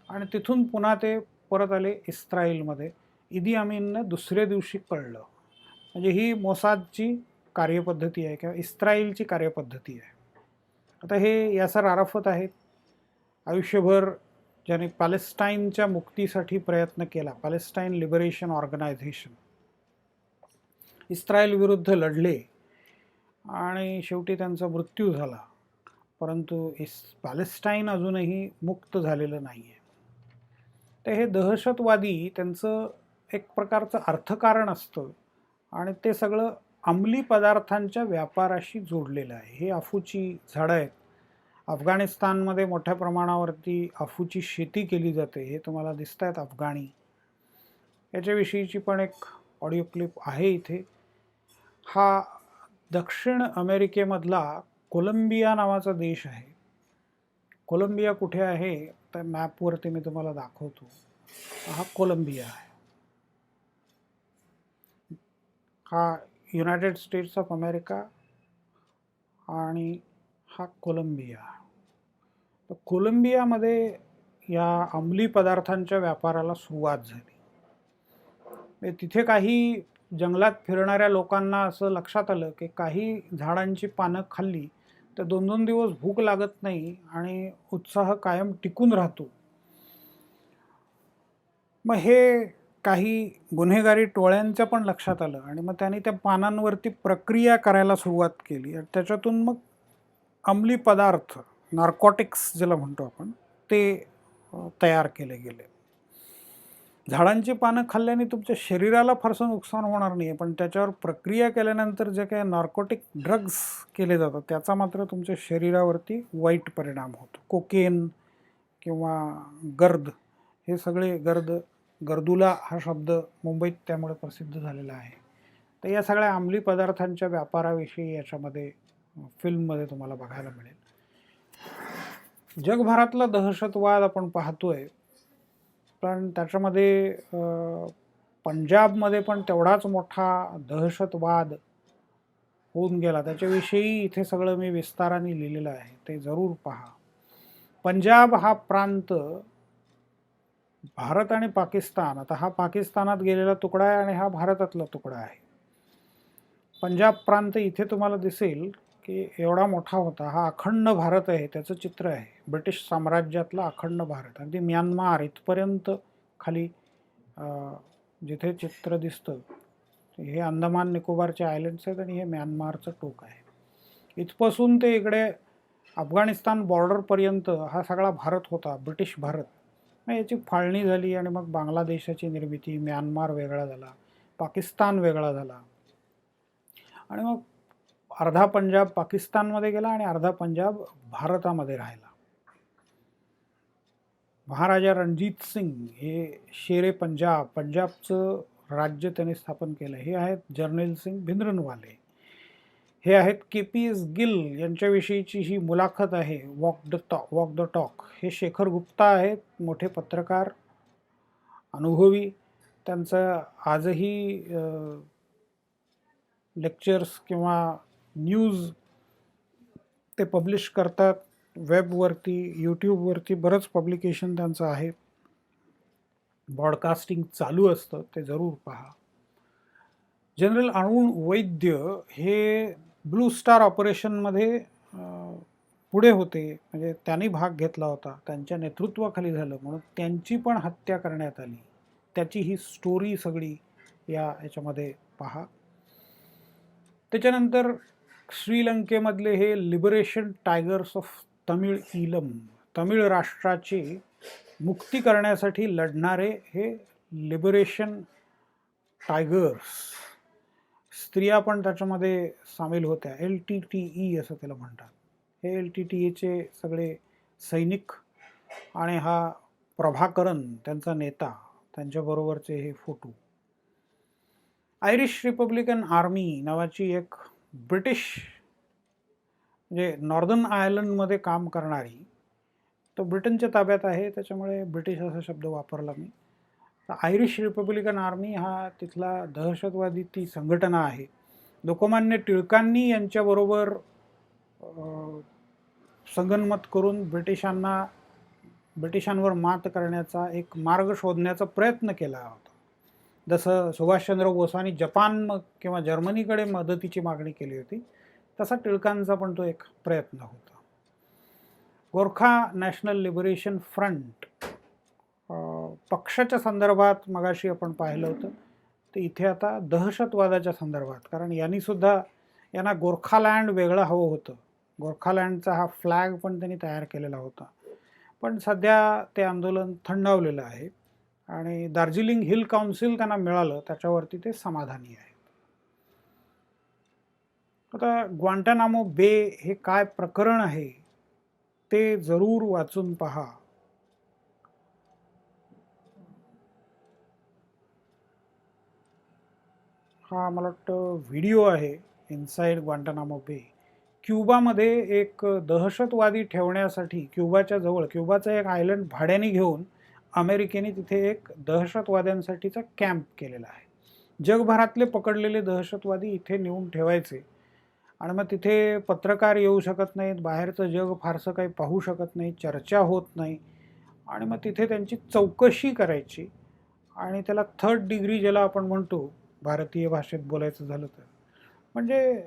[SPEAKER 1] आणि तिथून पुन्हा ते परत आले इस्रायलमध्ये. इदी अमीननं दुसऱ्या दिवशी कळलं. म्हणजे ही मोसादची कार्यपद्धती आहे किंवा इस्रायलची कार्यपद्धती आहे. आता हे यासर अराफत आहेत, आयुष्यभर ज्याने पॅलेस्टाईनच्या मुक्तीसाठी प्रयत्न केला. पॅलेस्टाईन लिबरेशन ऑर्गनायझेशन, इस्रायल विरुद्ध लढले आणि शेवटी त्यांचा मृत्यू झाला. परंतु पॅलेस्टाईन अजूनही मुक्त झालेलं नाही आहे. तर हे दहशतवादी त्यांचं एक प्रकारचं अर्थकारण असतं आणि ते सगळं अंमली पदार्थांच्या व्यापाराशी जोडलेलं आहे. हे अफूची झाडं आहेत. अफगाणिस्तानमध्ये मोठ्या प्रमाणावरती अफूची शेती केली जाते. हे तुम्हाला दिसत आहेत अफगाणी. याच्याविषयीची पण एक ऑडिओ क्लिप आहे इथे. हा दक्षिण अमेरिकेमधला कोलंबिया नावाचा देश आहे. कोलंबिया कुठे आहे तर मॅपवरती मी तुम्हाला दाखवतो. हा कोलंबिया आहे. हा युनायटेड स्टेट्स ऑफ अमेरिका आणि हा कोलंबिया. तर कोलंबियामध्ये या अंमली पदार्थांच्या व्यापाराला सुरुवात झाली. तिथे काही जंगलात फिरणाऱ्या लोकांना असं लक्षात आलं की काही झाडांची पानं खाल्ली तर 2-2 दिवस भूक लागत नाही आणि उत्साह कायम टिकून राहतो. मग हे काही गुन्हेगारी टोळ्यांच्या पण लक्षात आलं आणि मग त्यांनी त्या पानांवरती प्रक्रिया करायला सुरुवात केली आणि त्याच्यातून मग अंमली पदार्थ, नार्कोटिक्स ज्याला म्हणतो आपण, ते तयार केले गेले. झाडांची पानं खाल्ल्याने तुमच्या शरीराला फारसं नुकसान होणार नाही, पण त्याच्यावर प्रक्रिया केल्यानंतर जे काही नार्कोटिक ड्रग्स केले जातात त्याचा मात्र तुमच्या शरीरावरती वाईट परिणाम होतो. कोकेन किंवा गर्द, हे सगळे गर्दुला हा शब्द मुंबईत त्यामुळे प्रसिद्ध झालेला आहे. तर या सगळ्या अंमली पदार्थांच्या व्यापाराविषयी याच्यामध्ये फिल्ममध्ये तुम्हाला बघायला मिळेल. जगभरातला दहशतवाद आपण पाहतोय, पण त्याच्यामध्ये पंजाबमध्ये पण तेवढाच मोठा दहशतवाद होऊन गेला. त्याच्याविषयी इथे सगळं मी विस्ताराने लिहिलेलं आहे, ते जरूर पहा. पंजाब हा प्रांत भारत आणि पाकिस्तान, आता हा पाकिस्तानात गेलेला तुकडा आहे आणि हा भारतातला तुकडा आहे. पंजाब प्रांत इथे तुम्हाला दिसेल की एवढा मोठा होता. हा अखंड भारत आहे, त्याचं चित्र आहे. ब्रिटिश साम्राज्यातला अखंड भारत, अगदी म्यानमार इथपर्यंत खाली जिथे चित्र दिसतं हे अंदमान निकोबारचे आयलंड्स आहेत आणि हे म्यानमारचं टोक आहे. इथपासून ते इकडे अफगाणिस्तान बॉर्डरपर्यंत हा सगळा भारत होता, ब्रिटिश भारत. मग याची फाळणी झाली आणि मग बांगलादेशाची निर्मिती, म्यानमार वेगळा झाला, पाकिस्तान वेगळा झाला आणि मग अर्धा पंजाब पाकिस्तानमध्ये गेला आणि अर्धा पंजाब भारतामध्ये राहिला. महाराजा रणजित सिंग हे शेरे पंजाब, पंजाबचं राज्य त्यांनी स्थापन केलं. हे आहेत जर्नैल सिंग भिंद्रनवाले. हे आहेत KPS गिल, यांच्याविषयीची ही मुलाखत आहे, वॉक द टॉक. हे शेखर गुप्ता आहेत, मोठे पत्रकार, अनुभवी. त्यांचं आजही लेक्चर्स किंवा न्यूज ते पब्लिश करतात वेबवरती, यूट्यूबवरती बरंच पब्लिकेशन त्यांचं आहे, ब्रॉडकास्टिंग चालू असतं, ते जरूर पहा. जनरल अरुण वैद्य हे ब्लू स्टार ऑपरेशनमध्ये पुढे होते, म्हणजे त्यांनी भाग घेतला होता, त्यांच्या नेतृत्वाखाली झालं, म्हणून त्यांची पण हत्या करण्यात आली. त्याची ही स्टोरी सगळी याच्यामध्ये पहा. त्याच्यानंतर श्रीलंकेमधले हे liberation tigers of Tamil Eelam, Tamil राष्ट्राची मुक्ती करण्यासाठी लढणारे हे लिबरेशन टायगर्स, स्त्रिया पण त्याच्यामध्ये सामील होत्या. LTTE असं त्याला म्हणतात. हे LTTEचे सगळे सैनिक आणि हा प्रभाकरन त्यांचा नेता, त्यांच्याबरोबरचे हे फोटो. आयरिश रिपब्लिकन आर्मी नावाची एक ब्रिटिश, म्हणजे नॉर्दर्न आयर्लंडमध्ये काम करणारी, तो ब्रिटनच्या ताब्यात आहे त्याच्यामुळे ब्रिटिश असा शब्द वापरला मी. आयरिश रिपब्लिकन आर्मी हा तिथला दहशतवादी ती संघटना आहे. लोकमान्य टिळकांनी यांच्याबरोबर संगनमत करून ब्रिटिशांवर मात करण्याचा एक मार्ग शोधण्याचा प्रयत्न केला होता. जसं सुभाषचंद्र बोसांनी जपान किंवा जर्मनीकडे मदतीची मागणी केली होती, तसा टिळकांचा पण तो एक प्रयत्न होता. गोरखा नॅशनल लिबरेशन फ्रंट पक्षाच्या संदर्भात मगाशी आपण पाहिलं होतं, तर इथे आता दहशतवादाच्या संदर्भात, कारण यांना गोरखालँड वेगळं हवं होतं. गोरखालँडचा हा फ्लॅग पण त्यांनी तयार केलेला होता, पण सध्या ते आंदोलन थंडावलेलं आहे आणि दार्जिलिंग हिल काउन्सिल त्यांना मिळालं, त्याच्यावरती ते समाधानी आहे. आता ग्वांटानामो बे हे काय प्रकरण आहे ते जरूर वाचून पहा. हा मला वाटतं व्हिडिओ आहे इनसाइड ग्वांटानामो बे. क्युबामध्ये एक दहशतवादी ठेवण्यासाठी क्युबाचं एक आयलंड भाड्याने घेऊन अमेरिकेने तिथे एक दहशतवाद्यांसाठीचा कॅम्प केलेला आहे. जगभरातले पकडलेले दहशतवादी इथे नेऊन ठेवायचे आणि मग तिथे पत्रकार येऊ शकत नाहीत, बाहेरचं जग फारसं काही पाहू शकत नाही, चर्चा होत नाही, आणि मग तिथे त्यांची चौकशी करायची आणि त्याला 3rd डिग्री ज्याला आपण म्हणतो भारतीय भाषेत बोलायचं झालं तर, म्हणजे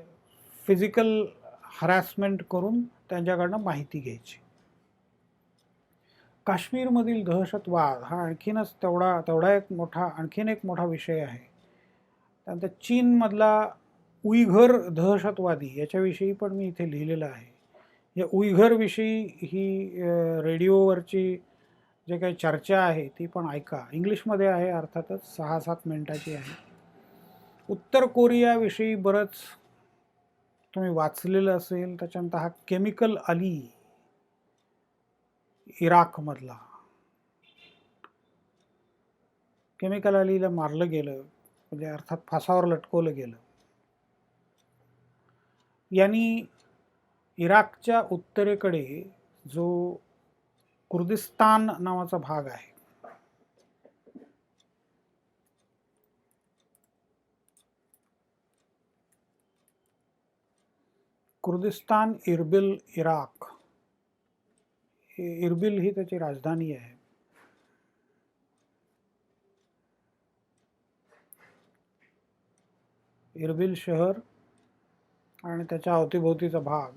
[SPEAKER 1] फिजिकल हरॅसमेंट करून त्यांच्याकडनं माहिती घ्यायची. काश्मीरमधील दहशतवाद हा आणखीन एक मोठा विषय आहे. त्यानंतर चीनमधला उईघर दहशतवादी याच्याविषयी पण मी इथे लिहिलेलं आहे. या उईघरविषयी ही रेडिओवरची जे काही चर्चा आहे ती पण ऐका. इंग्लिशमध्ये आहे अर्थातच, 6-7 मिनिटाची आहे. उत्तर कोरियाविषयी बरंच तुम्ही वाचलेलं असेल. त्याच्यानंतर हा केमिकल अली इराकमधला, केमिकल अलीला मारलं गेलं, म्हणजे अर्थात फासावर लटकवलं गेलं. यांनी इराकच्या उत्तरेकडे जो कुर्दिस्तान नावाचा भाग आहे, कुर्दिस्तान, इरबिल, इराक, इरबिल ही त्याची राजधानी आहे. इरबिल शहर आणि त्याच्या अवतीभोवतीचा भाग.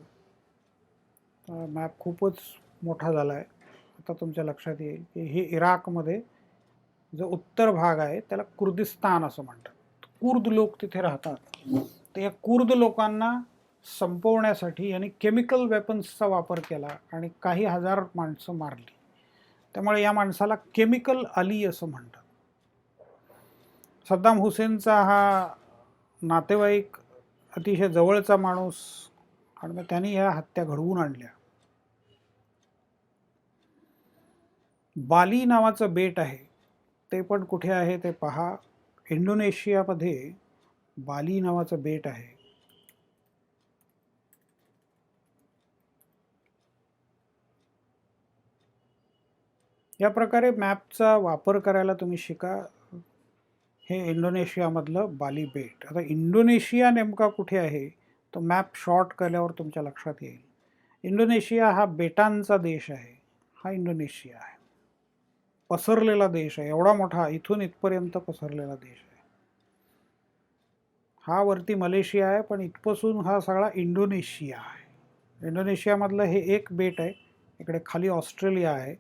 [SPEAKER 1] मॅप खूपच मोठा झाला आहे. आता तुमच्या लक्षात येईल की हे इराकमध्ये जो उत्तर भाग आहे त्याला कुर्दिस्तान असं म्हणतात. कुर्द लोक तिथे राहतात. तर या कुर्द लोकांना संपवण्यासाठी यांनी केमिकल वेपन्सचा वापर केला आणि काही हजार माणसं मारली. त्यामुळे या माणसाला केमिकल अली असं म्हणतात. सद्दाम हुसेनचा हा नातेवाईक, अतिशय जवळचा माणूस, आणि मग त्यांनी ह्या हत्या घडवून आणल्या. बाली नावाचं बेट आहे, ते पण कुठे आहे ते पहा. इंडोनेशियामध्ये बाली नावाचं बेट आहे. या प्रकारे मॅपचा वापर करायला तुम्ही शिका. हे इंडोनेशियामधलं बाली बेट. आता इंडोनेशिया नेमका कुठे आहे तो मॅप शॉर्ट केल्यावर तुमच्या लक्षात येईल. इंडोनेशिया हा बेटांचा देश आहे. हा इंडोनेशिया आहे, पसरलेला देश आहे, एवढा मोठा, इथून इथपर्यंत पसरलेला देश आहे. हा वरती मलेशिया आहे, पण इथपासून हा सगळा इंडोनेशिया आहे. इंडोनेशियामधलं हे एक बेट आहे. इकडे खाली ऑस्ट्रेलिया आहे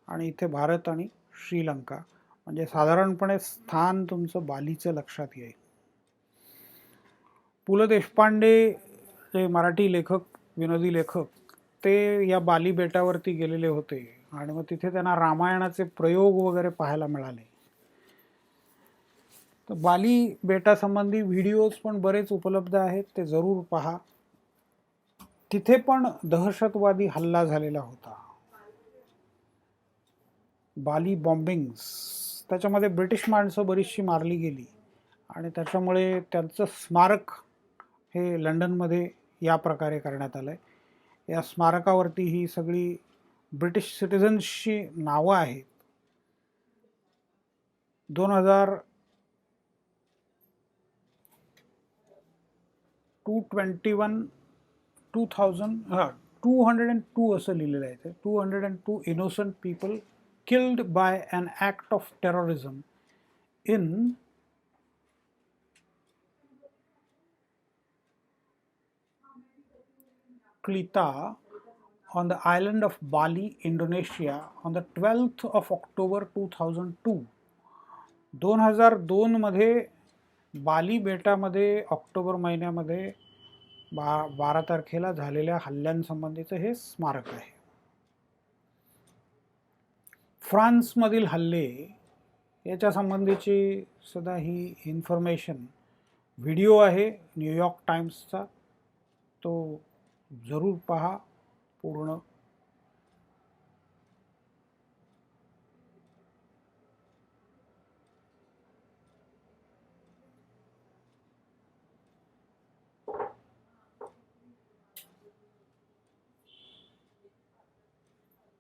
[SPEAKER 1] आणि इथे भारत आणि श्रीलंका. म्हणजे साधारणपणे स्थान तुमचं बालीचं लक्षात येईल. पु ल देशपांडे जे मराठी लेखक, विनोदी लेखक, ते या बाली बेटावरती गेलेले होते आणि मग तिथे त्यांना रामायणाचे प्रयोग वगैरे पाहायला मिळाले. तर बाली बेटासंबंधी व्हिडिओज पण बरेच उपलब्ध आहेत, ते जरूर पहा. तिथे पण दहशतवादी हल्ला झालेला होता, बाली बॉम्बिंग्स. त्याच्यामध्ये ब्रिटिश माणसं बरीचशी मारली गेली आणि त्याच्यामुळे त्यांचं स्मारक हे लंडनमध्ये या प्रकारे करण्यात आलं आहे. या स्मारकावरती ही सगळी ब्रिटिश सिटिझन्सची नावं आहेत. 202 असं लिहिलेलं आहे. 202 innocent people killed by an act of terrorism in Klita on the island of Bali, Indonesia on the 12th of October 2002. 2002 मध्ये बाली बेटामध्ये ऑक्टोबर महिन्यामध्ये 12 तारखेला झालेल्या हल्ल्यांसंबंधीचं हे स्मारक आहे. फ्रान्समधील हल्ले याच्या संबंधीची सुद्धा ही इन्फॉर्मेशन व्हिडिओ आहे न्यूयॉर्क टाइम्सचा, तो जरूर पहा पूर्ण.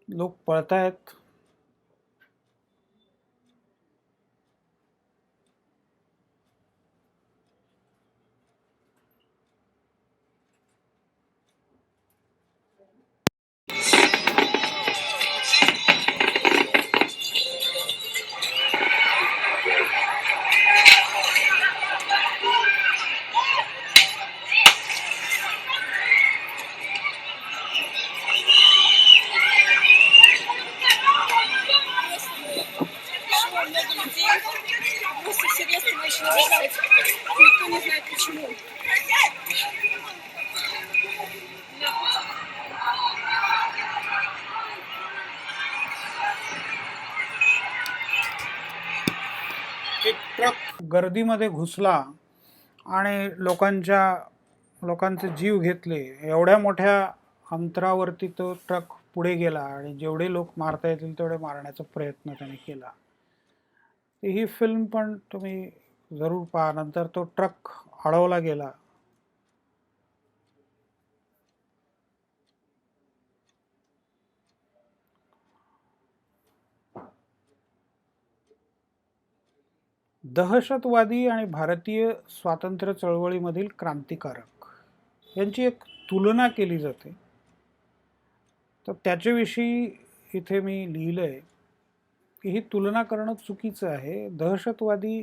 [SPEAKER 1] लोक पळतायत. एक ट्रक गर्दीमध्ये घुसला आणि लोकांचे जीव घेतले. एवढ्या मोठ्या अंतरावरती तो ट्रक पुढे गेला आणि जेवढे लोक मारता येतील तेवढे मारण्याचा प्रयत्न त्याने केला. ही फिल्म पण तुम्ही जरूर पहा. नंतर तो ट्रक अडवला गेला. दहशतवादी आणि भारतीय स्वातंत्र्य चळवळीमधील क्रांतिकारक यांची एक तुलना केली जाते. तर त्याच्याविषयी इथे मी लिहिलं आहे की ही तुलना करणं चुकीचं आहे. दहशतवादी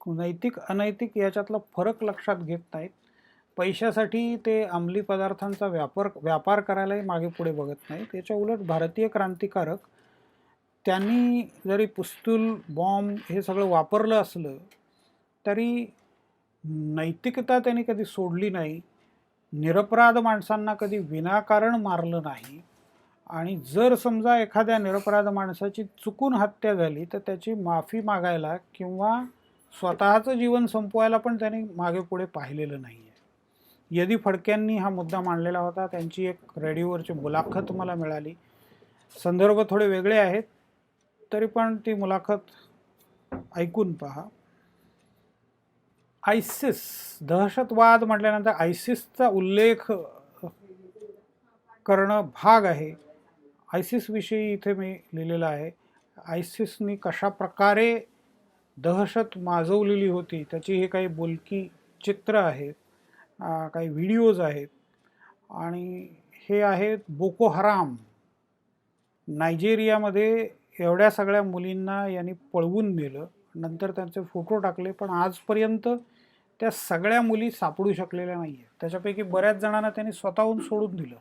[SPEAKER 1] नैतिक अनैतिक याच्यातला फरक लक्षात घेत नाहीत. पैशासाठी ते अंमली पदार्थांचा व्यापार करायलाही मागे पुढे बघत नाहीत. याच्या उलट भारतीय क्रांतिकारक त्यांनी जरी पिस्तूल बॉम्ब हे सगळं वापरलं असलं तरी नैतिकता त्यांनी कधी सोडली नाही. निरपराध माणसांना कधी विनाकारण मारलं नाही. आणि जर समजा एखाद्या निरपराध माणसाची चुकून हत्या झाली तर त्याची माफी मागायला किंवा स्वतःचं जीवन संपवायला पण त्यांनी मागे पुढे पाहिलेलं नाही आहे. यदी फडक्यांनी हा मुद्दा मांडलेला होता. त्यांची एक रेडिओवरची मुलाखत मला मिळाली. संदर्भ थोडे वेगळे आहेत तरी पण ती मुलाखत ऐकून पहा. आयसिस दहशतवाद म्हटल्यानंतर आयसिसचा उल्लेख करणं भाग आहे. आयसिस विषयी इथे मी लिहिलेलं आहे. आयसिसनी कशा प्रकारे दहशत माजवलेली होती त्याची ही काही बोलकी चित्र आहेत, काही व्हिडिओज आहेत. आणि हे आहेत बोको हराम. नायजेरियामध्ये एवढ्या सगळ्या मुलींना यांनी पळवून नेलं. नंतर त्यांचे फोटो टाकले पण आजपर्यंत त्या सगळ्या मुली सापडू शकलेल्या नाही आहेत. त्याच्यापैकी बऱ्याच जणांना त्यांनी स्वतःहून सोडून दिलं.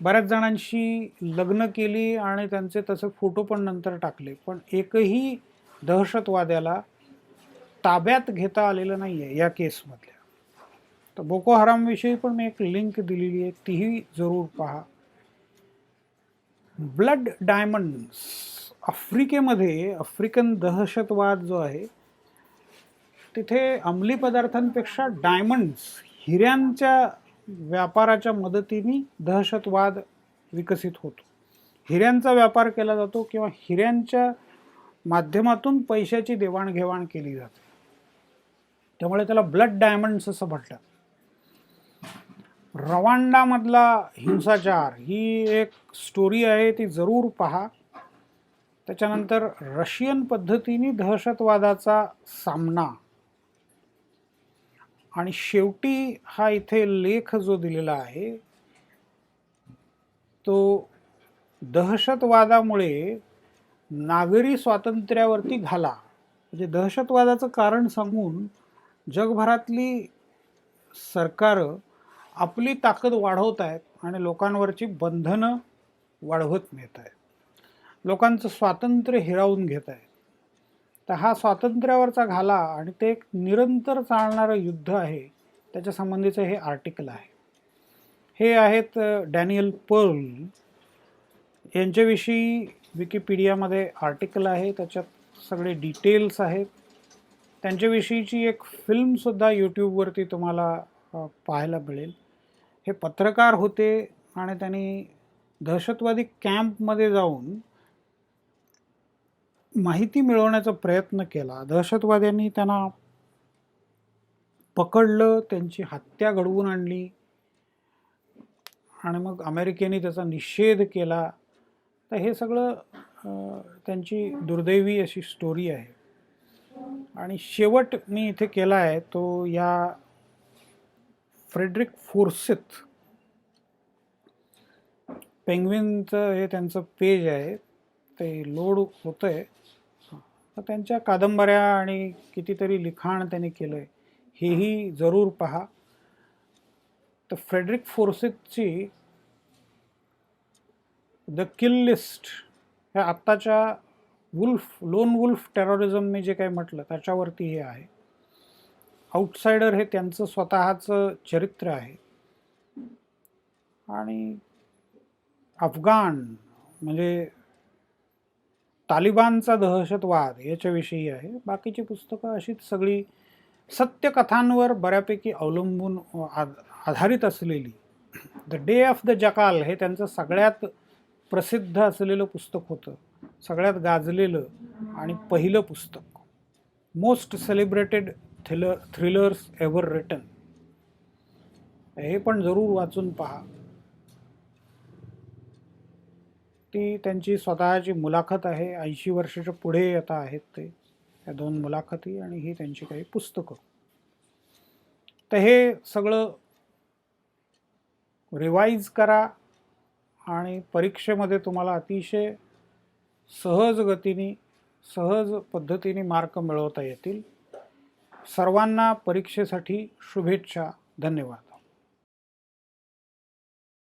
[SPEAKER 1] बऱ्याच जणांशी लग्न केली आणि त्यांचे तसे फोटो पण नंतर टाकले. पण एकही दहशतवाद्याला ताब्यात घेता आलेलं नाही आहे या केसमधल्या. तर बोको हरामविषयी पण मी एक लिंक दिलेली आहे, तीही जरूर पहा. ब्लड डायमंड्स, आफ्रिकेमध्ये आफ्रिकन दहशतवाद जो आहे तिथे अंमली पदार्थांपेक्षा डायमंड्स, हिऱ्यांच्या व्यापाराच्या मदतीने दहशतवाद विकसित होतो. हिऱ्यांचा व्यापार केला जातो किंवा हिऱ्यांच्या माध्यमातून पैशाची देवाणघेवाण केली जाते, त्यामुळे त्याला ब्लड डायमंड्स असं म्हटलं. रवांडामधला हिंसाचार ही एक स्टोरी आहे, ती जरूर पहा. त्याच्यानंतर रशियन पद्धतीने दहशतवादाचा सामना, आणि शेवटी हा इथे लेख जो दिलेला आहे तो दहशतवादामुळे नागरी स्वातंत्र्यावरती घाला. म्हणजे दहशतवादाचं कारण सांगून जगभरातली सरकारं आपली ताकद वाढवत आहेत आणि लोकांवरची बंधनं वाढवत नेत आहेत, लोकांचं स्वातंत्र्य हिरावून घेत आहेत. तर हा स्वातंत्र्यावरचा घाला आणि ते एक निरंतर चालणारं युद्ध आहे, त्याच्या संबंधीचं हे आर्टिकल आहे. हे आहेत डॅनियल पर्ल यांच्याविषयी विकिपीडियामध्ये आर्टिकल आहे, त्याच्यात सगळे डिटेल्स आहेत. त्यांच्याविषयीची एक फिल्मसुद्धा यूट्यूबवरती तुम्हाला पाहायला मिळेल. हे पत्रकार होते आणि त्यांनी दहशतवादी कॅम्पमध्ये जाऊन माहिती मिळवण्याचा प्रयत्न केला. दहशतवाद्यांनी त्यांना पकडलं, त्यांची हत्या घडवून आणली आणि मग अमेरिकेने त्याचा निषेध केला. तर हे सगळं त्यांची दुर्दैवी अशी स्टोरी आहे. आणि शेवट मी इथे केला आहे तो या फ्रेडरिक फोर्सिथ, पेंग्विनचं हे त्यांचं पेज आहे, ते लोड होतं आहे. तर त्यांच्या कादंबऱ्या आणि कितीतरी लिखाण त्यांनी केलं आहे, हेही जरूर पहा. तर फ्रेडरिक फोर्सिथची द किल लिस्ट ह्या आत्ताच्या लोन वुल्फ टेररिझम मी जे काही म्हटलं त्याच्यावरती हे आहे. आउटसायडर हे त्यांचं स्वतःचं चरित्र आहे. आणि अफगाण म्हणजे तालिबानचा दहशतवाद याच्याविषयी आहे. बाकीची पुस्तकं अशीच सगळी सत्यकथांवर बऱ्यापैकी अवलंबून आधारित असलेली. द डे ऑफ द जकाल हे त्यांचं सगळ्यात प्रसिद्ध असलेलं पुस्तक होतं, सगळ्यात गाजलेलं आणि पहिलं पुस्तक. Most celebrated thrillers ever written, हे पण जरूर वाचून पहा. ती त्यांची स्वतःची मुलाखत आहे, 80 वर्षाच्या पुढे आता आहेत ते, या 2 मुलाखती आणि ही त्यांची काही पुस्तकं. तर हे सगळं रिवाईज करा आणि परीक्षेमध्ये तुम्हाला अतिशय सहज गतीने, सहज पद्धतीने मार्क मिळवता येतील. सर्वांना परीक्षेसाठी शुभेच्छा. धन्यवाद.